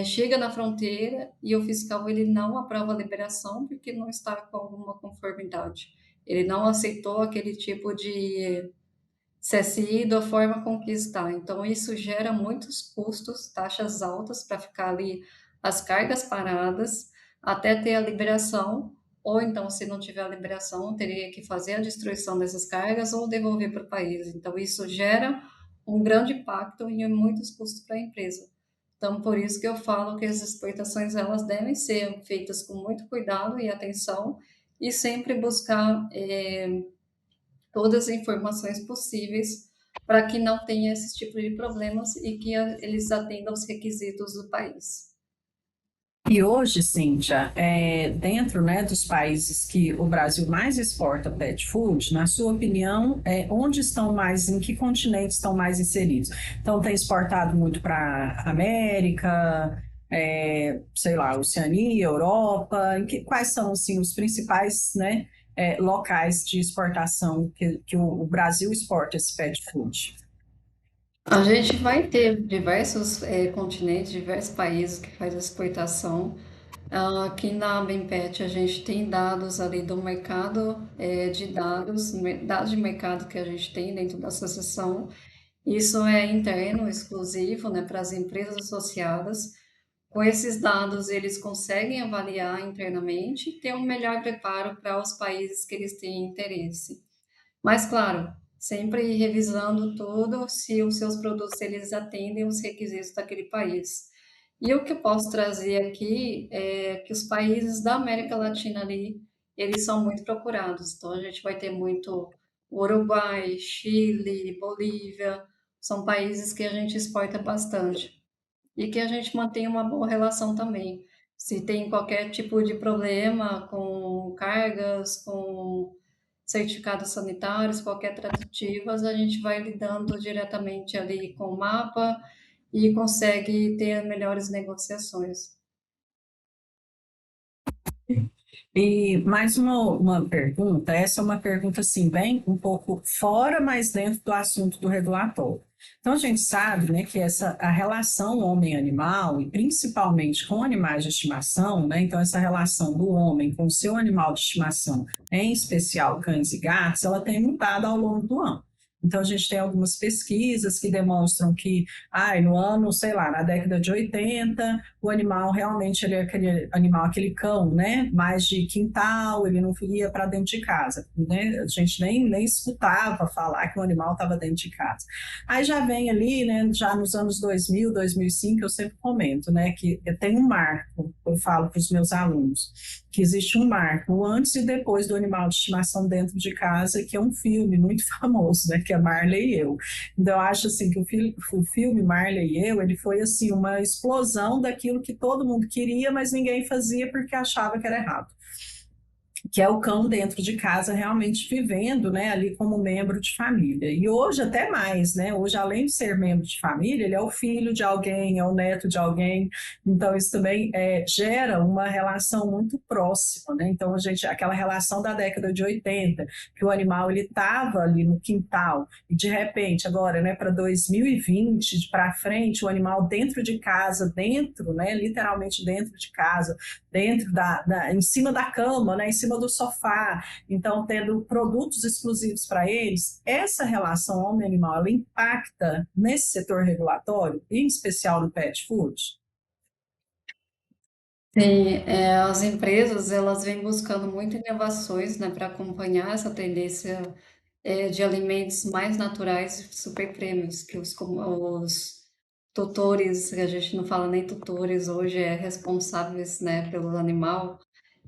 chega na fronteira e o fiscal ele não aprova a liberação porque não está com alguma conformidade. Ele não aceitou aquele tipo de CSI da forma com que está. Então, isso gera muitos custos, taxas altas para ficar ali as cargas paradas até ter a liberação, ou então, se não tiver a liberação, teria que fazer a destruição dessas cargas ou devolver para o país. Então, isso gera um grande impacto e muitos custos para a empresa. Então, por isso que eu falo que as exportações elas devem ser feitas com muito cuidado e atenção e sempre buscar todas as informações possíveis para que não tenha esse tipo de problemas e que eles atendam os requisitos do país. E hoje, Cíntia, dentro, né, dos países que o Brasil mais exporta pet food, na sua opinião, onde estão mais, em que continentes estão mais inseridos? Então, tem exportado muito para América, sei lá, Oceania, Europa, quais são, assim, os principais, né, locais de exportação que o Brasil exporta esse pet food? A gente vai ter diversos continentes, diversos países que fazem exportação. Aqui na Bempet a gente tem dados ali do mercado de dados, dados de mercado que a gente tem dentro da associação. Isso é interno, exclusivo, né, para as empresas associadas. Com esses dados, eles conseguem avaliar internamente e ter um melhor preparo para os países que eles têm interesse. Mas, claro, sempre revisando tudo se os seus produtos eles atendem os requisitos daquele país. E o que eu posso trazer aqui é que os países da América Latina ali, eles são muito procurados. Então, a gente vai ter muito Uruguai, Chile, Bolívia, são países que a gente exporta bastante e que a gente mantém uma boa relação também. Se tem qualquer tipo de problema com cargas, com certificados sanitários, qualquer tratativas, a gente vai lidando diretamente ali com o mapa e consegue ter melhores negociações. E mais uma pergunta, essa é uma pergunta assim, bem um pouco fora, mas dentro do assunto do regulatório. Então a gente sabe, né, que a relação homem-animal, e principalmente com animais de estimação, né, então essa relação do homem com o seu animal de estimação, em especial cães e gatos, ela tem mudado ao longo do ano. Então, a gente tem algumas pesquisas que demonstram que, no ano, sei lá, na década de 80, o animal realmente ele é aquele animal, aquele cão, né? Mais de quintal, ele não ia para dentro de casa, né? A gente nem escutava falar que o animal estava dentro de casa. Aí já vem ali, né? Já nos anos 2000, 2005, eu sempre comento, né? Que tem um marco, eu falo para os meus alunos, que existe um marco, o antes e depois do animal de estimação dentro de casa, que é um filme muito famoso, né? Que é Marley e Eu. Então, eu acho assim que o filme Marley e Eu, ele foi assim uma explosão daquilo que todo mundo queria, mas ninguém fazia porque achava que era errado. que é o cão dentro de casa realmente vivendo, né, ali como membro de família. E hoje até mais, né? Hoje, além de ser membro de família, ele é o filho de alguém, é o neto de alguém. Então, isso também gera uma relação muito próxima, né? Então, aquela relação da década de 80, que o animal ele estava ali no quintal, e de repente, agora, né, para 2020, para frente, o animal dentro de casa, dentro, né, literalmente dentro de casa, dentro em cima da cama, né, em cima do sofá, então tendo produtos exclusivos para eles, essa relação homem-animal, ela impacta nesse setor regulatório, em especial no pet food? Sim, as empresas elas vêm buscando muitas inovações, né, para acompanhar essa tendência de alimentos mais naturais e super premiums, que os tutores, que a gente não fala nem tutores hoje, responsáveis, né, pelo animal,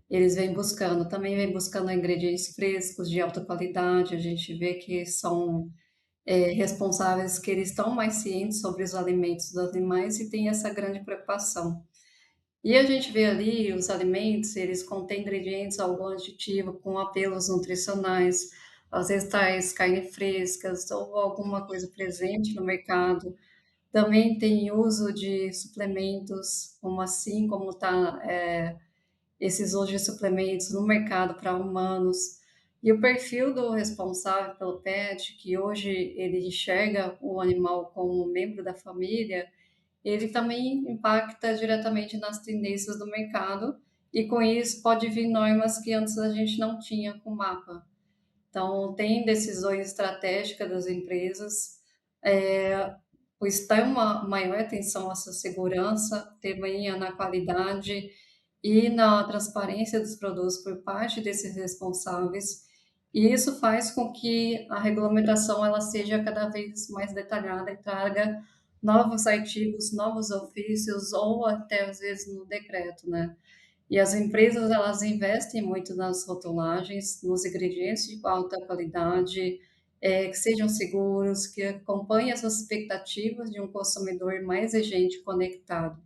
eles vêm buscando, também vêm buscando ingredientes frescos, de alta qualidade, a gente vê que são responsáveis, que eles estão mais cientes sobre os alimentos dos animais e têm essa grande preocupação. E a gente vê ali os alimentos, eles contêm ingredientes, algum aditivo com apelos nutricionais, às vezes traz carne frescas ou alguma coisa presente no mercado. Também tem uso de suplementos, como assim, como está esses usos de suplementos no mercado para humanos. E o perfil do responsável pelo pet, que hoje ele enxerga o animal como um membro da família, ele também impacta diretamente nas tendências do mercado e com isso pode vir normas que antes a gente não tinha com o mapa. Então, tem decisões estratégicas das empresas, pois tem uma maior atenção à sua segurança, também na qualidade e na transparência dos produtos por parte desses responsáveis. E isso faz com que a regulamentação ela seja cada vez mais detalhada e traga novos artigos, novos ofícios ou até às vezes no decreto, né? E as empresas elas investem muito nas rotulagens, nos ingredientes de alta qualidade, que sejam seguros, que acompanhem as expectativas de um consumidor mais exigente e conectado.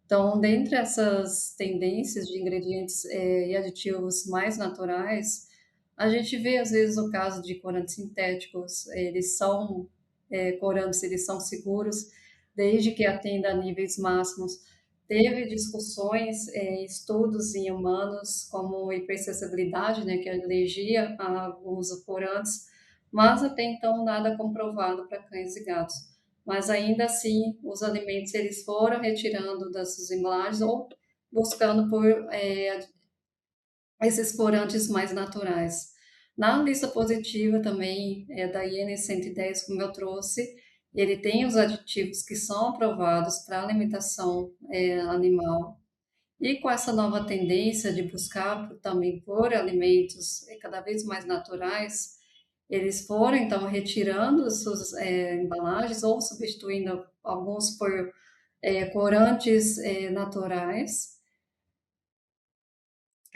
Então, dentre essas tendências de ingredientes e aditivos mais naturais, a gente vê às vezes o caso de corantes sintéticos, eles são corantes, eles são seguros, desde que atenda a níveis máximos. Teve discussões, estudos em humanos, como hipersensibilidade, né, que é alergia a alguns corantes, mas até então nada comprovado para cães e gatos. Mas ainda assim, os alimentos eles foram retirando dessas embalagens ou buscando por esses corantes mais naturais. Na lista positiva também é da IN 110, como eu trouxe, ele tem os aditivos que são aprovados para alimentação animal. E com essa nova tendência de buscar também por alimentos cada vez mais naturais, eles foram então retirando as suas embalagens ou substituindo alguns por corantes naturais,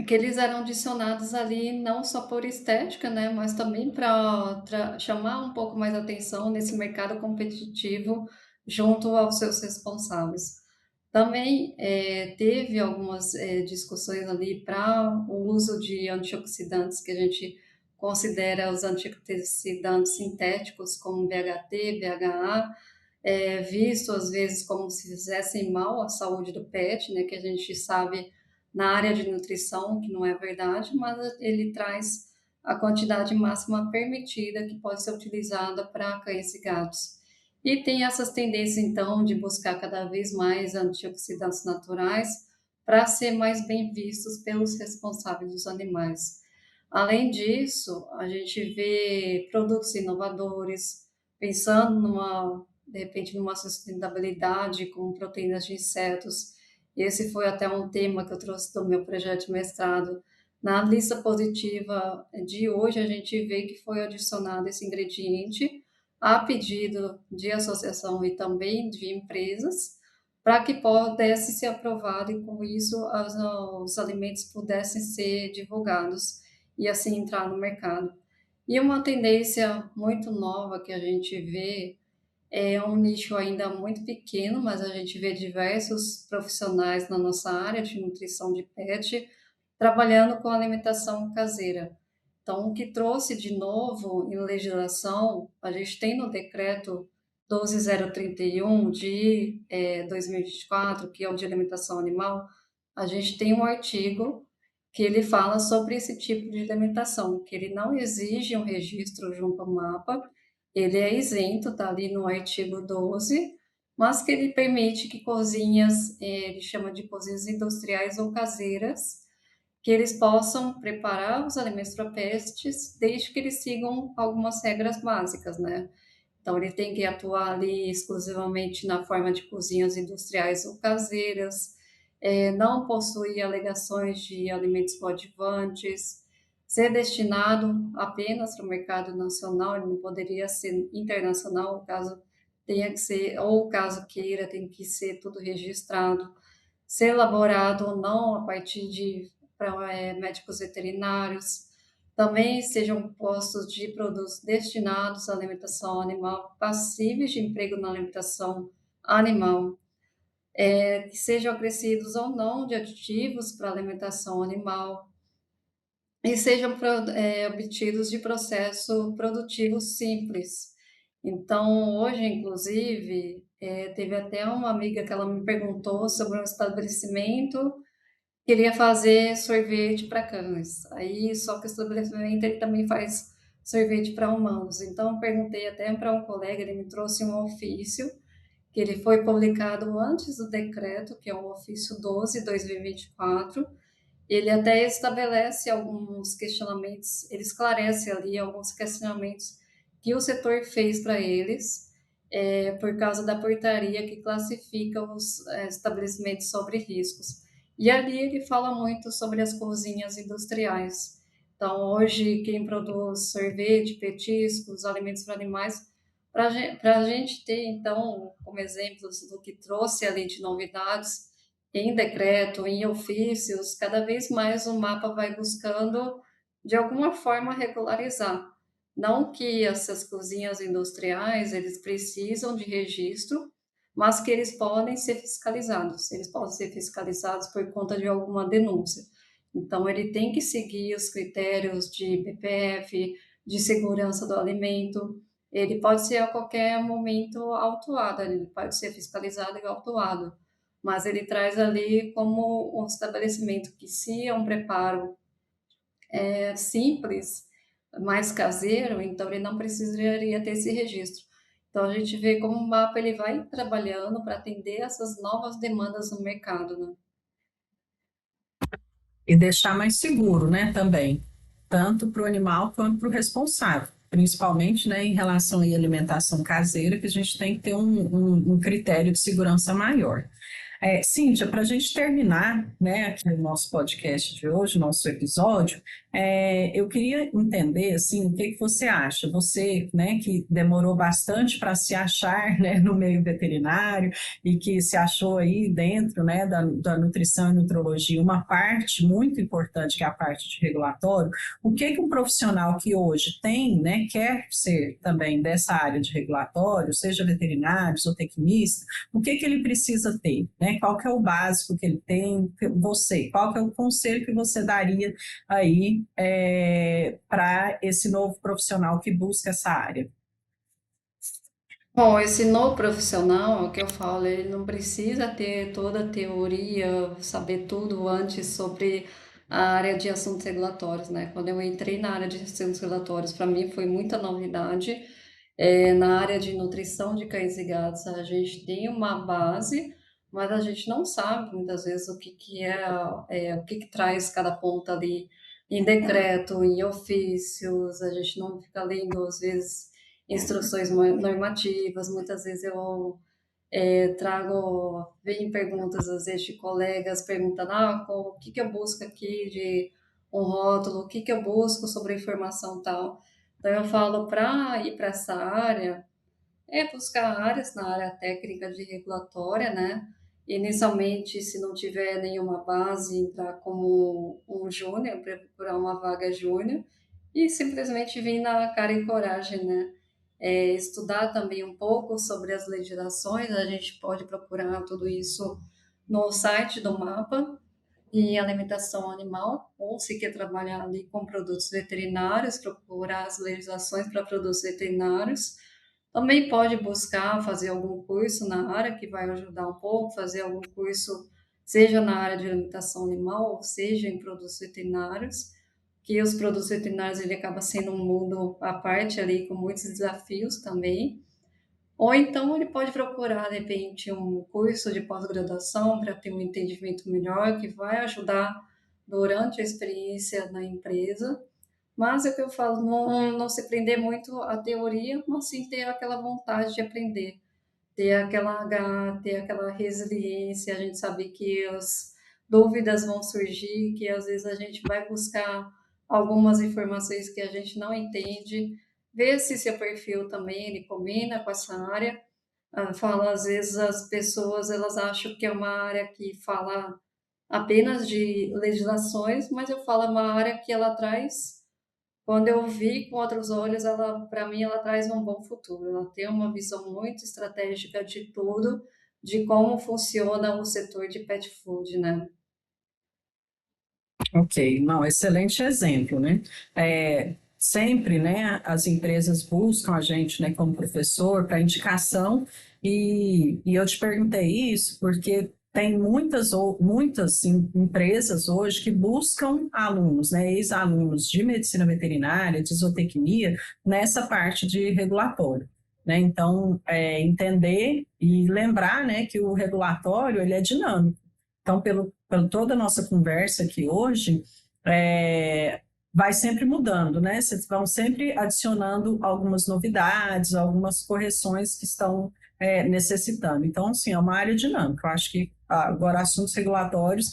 que eles eram adicionados ali não só por estética, né, mas também para chamar um pouco mais atenção nesse mercado competitivo junto aos seus responsáveis. Também teve algumas discussões ali para o uso de antioxidantes que a gente considera os antioxidantes sintéticos como BHT, BHA, visto às vezes como se fizessem mal à saúde do pet, né, que a gente sabe na área de nutrição, que não é verdade, mas ele traz a quantidade máxima permitida que pode ser utilizada para cães e gatos. E tem essas tendências, então, de buscar cada vez mais antioxidantes naturais para ser mais bem vistos pelos responsáveis dos animais. Além disso, a gente vê produtos inovadores, pensando de repente, numa sustentabilidade com proteínas de insetos. Esse foi até um tema que eu trouxe do meu projeto de mestrado. Na lista positiva de hoje, a gente vê que foi adicionado esse ingrediente a pedido de associação e também de empresas, para que pudesse ser aprovado e, com isso, os alimentos pudessem ser divulgados e assim entrar no mercado. E uma tendência muito nova que a gente vê é um nicho ainda muito pequeno, mas a gente vê diversos profissionais na nossa área de nutrição de pet trabalhando com alimentação caseira. Então, o que trouxe de novo em legislação, a gente tem no decreto 12031 de 2024, que é o de alimentação animal, a gente tem um artigo que ele fala sobre esse tipo de alimentação, que ele não exige um registro junto ao mapa, ele é isento, está ali no artigo 12, mas que ele permite que cozinhas, ele chama de cozinhas industriais ou caseiras, que eles possam preparar os alimentos para pestes, desde que eles sigam algumas regras básicas, né? Então, ele tem que atuar ali exclusivamente na forma de cozinhas industriais ou caseiras, não possuir alegações de alimentos coadjuvantes, ser destinado apenas para o mercado nacional, ele não poderia ser internacional, caso tenha que ser, ou caso queira, tem que ser tudo registrado, ser elaborado ou não a partir de médicos veterinários, também sejam postos de produtos destinados à alimentação animal, passíveis de emprego na alimentação animal, que sejam acrescidos ou não de aditivos para alimentação animal e sejam obtidos de processo produtivo simples. Então, hoje, inclusive, teve até uma amiga que ela me perguntou sobre um estabelecimento queria fazer sorvete para cães. Aí, só que o estabelecimento ele também faz sorvete para humanos. Então, eu perguntei até para um colega, ele me trouxe um ofício, que ele foi publicado antes do decreto, que é o ofício 12/2024. Ele até estabelece alguns questionamentos, ele esclarece ali alguns questionamentos que o setor fez para eles, por causa da portaria que classifica os estabelecimentos sobre riscos. E ali ele fala muito sobre as cozinhas industriais. Então, hoje, quem produz sorvete, petiscos, alimentos para animais, para a gente ter, então, como exemplos do que trouxe ali de novidades, em decreto, em ofícios, cada vez mais o mapa vai buscando, de alguma forma, regularizar. Não que essas cozinhas industriais, eles precisam de registro, mas que eles podem ser fiscalizados. Eles podem ser fiscalizados por conta de alguma denúncia. Então, ele tem que seguir os critérios de PPF, de segurança do alimento. Ele pode ser a qualquer momento autuado, ele pode ser fiscalizado e autuado, mas ele traz ali como um estabelecimento que, se é um preparo simples, mais caseiro, então ele não precisaria ter esse registro. Então a gente vê como o mapa ele vai trabalhando para atender essas novas demandas no mercado, né? E deixar mais seguro, né, também, tanto para o animal quanto para o responsável, principalmente, né, em relação à alimentação caseira, que a gente tem que ter um critério de segurança maior. Cíntia, para a gente terminar, né, aqui o nosso podcast de hoje, nosso episódio, eu queria entender, assim, o que você acha? Você, né, que demorou bastante para se achar, né, no meio veterinário e que se achou aí dentro, né, da nutrição e nutrologia uma parte muito importante, que é a parte de regulatório, o que um profissional que hoje tem, né, quer ser também dessa área de regulatório, seja veterinário, zootecnista, o que ele precisa ter, né? Qual que é o básico que ele tem, qual que é o conselho que você daria aí para esse novo profissional que busca essa área? Bom, esse novo profissional, é o que eu falo, ele não precisa ter toda a teoria, saber tudo antes sobre a área de assuntos regulatórios, né? Quando eu entrei na área de assuntos regulatórios, para mim foi muita novidade. Na área de nutrição de cães e gatos, a gente tem uma base, mas a gente não sabe muitas vezes o que traz cada ponta ali em decreto, em ofícios, a gente não fica lendo, às vezes, instruções normativas, muitas vezes eu vem perguntas às vezes de colegas perguntando, o que que eu busco aqui de um rótulo, o que que eu busco sobre a informação tal. Então eu falo para ir para essa área, buscar áreas na área técnica de regulatória, né? Inicialmente, se não tiver nenhuma base, entrar como um júnior, procurar uma vaga júnior e simplesmente vir na cara e coragem, né? Estudar também um pouco sobre as legislações, a gente pode procurar tudo isso no site do mapa, em alimentação animal, ou se quer trabalhar ali com produtos veterinários, procurar as legislações para produtos veterinários. Também pode buscar fazer algum curso na área que vai ajudar um pouco, fazer algum curso, seja na área de alimentação animal, ou seja em produtos veterinários, que os produtos veterinários ele acaba sendo um mundo à parte ali, com muitos desafios também. Ou então ele pode procurar, de repente, um curso de pós-graduação para ter um entendimento melhor, que vai ajudar durante a experiência na empresa. Mas é o que eu falo, não se prender muito à teoria, mas sim ter aquela vontade de aprender, ter aquela garra, ter aquela resiliência, a gente sabe que as dúvidas vão surgir, que às vezes a gente vai buscar algumas informações que a gente não entende, ver se seu perfil também ele combina com essa área. Fala, às vezes as pessoas elas acham que é uma área que fala apenas de legislações, mas eu falo é uma área que ela traz, quando eu vi com outros olhos, ela, para mim, ela traz um bom futuro. Ela tem uma visão muito estratégica de tudo, de como funciona o setor de pet food, né? Ok, não, excelente exemplo, né? Sempre, né, as empresas buscam a gente, né, como professor para indicação e eu te perguntei isso porque tem muitas empresas hoje que buscam alunos, né, ex-alunos de medicina veterinária, de zootecnia, nessa parte de regulatório. Né? Então, entender e lembrar, né, que o regulatório ele é dinâmico. Então, pelo toda a nossa conversa aqui hoje, vai sempre mudando, né? Vocês vão sempre adicionando algumas novidades, algumas correções que estão necessitando. Então, assim, é uma área dinâmica. Eu acho que agora assuntos regulatórios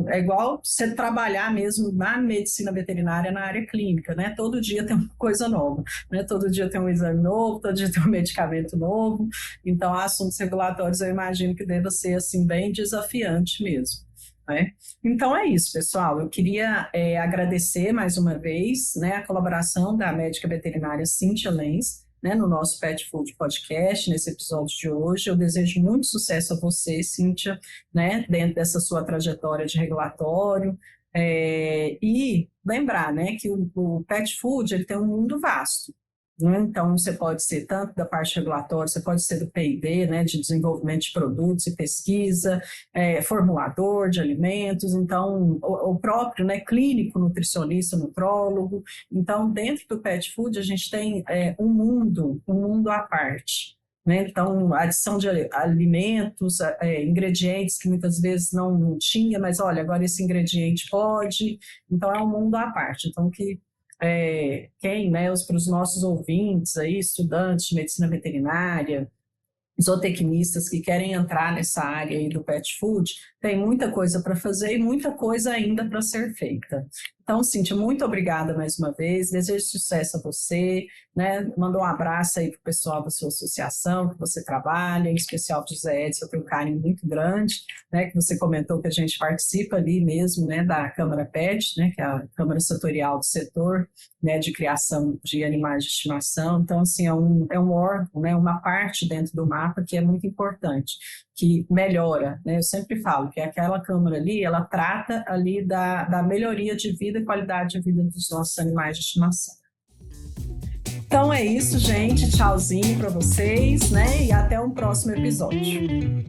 é igual você trabalhar mesmo na medicina veterinária na área clínica, né? Todo dia tem uma coisa nova, né? Todo dia tem um exame novo, todo dia tem um medicamento novo. Então, assuntos regulatórios eu imagino que deva ser assim bem desafiante mesmo. Né? Então é isso, pessoal. Eu queria agradecer mais uma vez, né, a colaboração da médica veterinária Cíntia Lenz, né, no nosso Pet Food Podcast, nesse episódio de hoje. Eu desejo muito sucesso a você, Cíntia, né, dentro dessa sua trajetória de regulatório. E lembrar, né, que o Pet Food ele tem um mundo vasto. Né? Então, você pode ser tanto da parte regulatória, você pode ser do P&D, né, de desenvolvimento de produtos e pesquisa, formulador de alimentos, então, o próprio, né, clínico, nutricionista, nutrólogo. Então, dentro do Pet Food, a gente tem um mundo à parte. Né? Então, adição de alimentos, ingredientes que muitas vezes não tinha, mas olha, agora esse ingrediente pode. Então, é um mundo à parte. Então, para os nossos ouvintes aí, estudantes de medicina veterinária, zootecnistas que querem entrar nessa área aí do pet food, tem muita coisa para fazer e muita coisa ainda para ser feita. Então, Cíntia, muito obrigada mais uma vez, desejo sucesso a você, né? Manda um abraço aí para o pessoal da sua associação que você trabalha, em especial para o José Edson, eu tenho um carinho muito grande, né? Que você comentou que a gente participa ali mesmo, né? Da Câmara PET, né? Que é a Câmara Setorial do Setor, né? De criação de animais de estimação. Então, assim, é um órgão, né? Uma parte dentro do mapa que é muito importante, que melhora, né? Eu sempre falo que aquela Câmara ali, ela trata ali da melhoria de vida e qualidade de vida dos nossos animais de estimação. Então é isso, gente. Tchauzinho para vocês, né? E até um próximo episódio.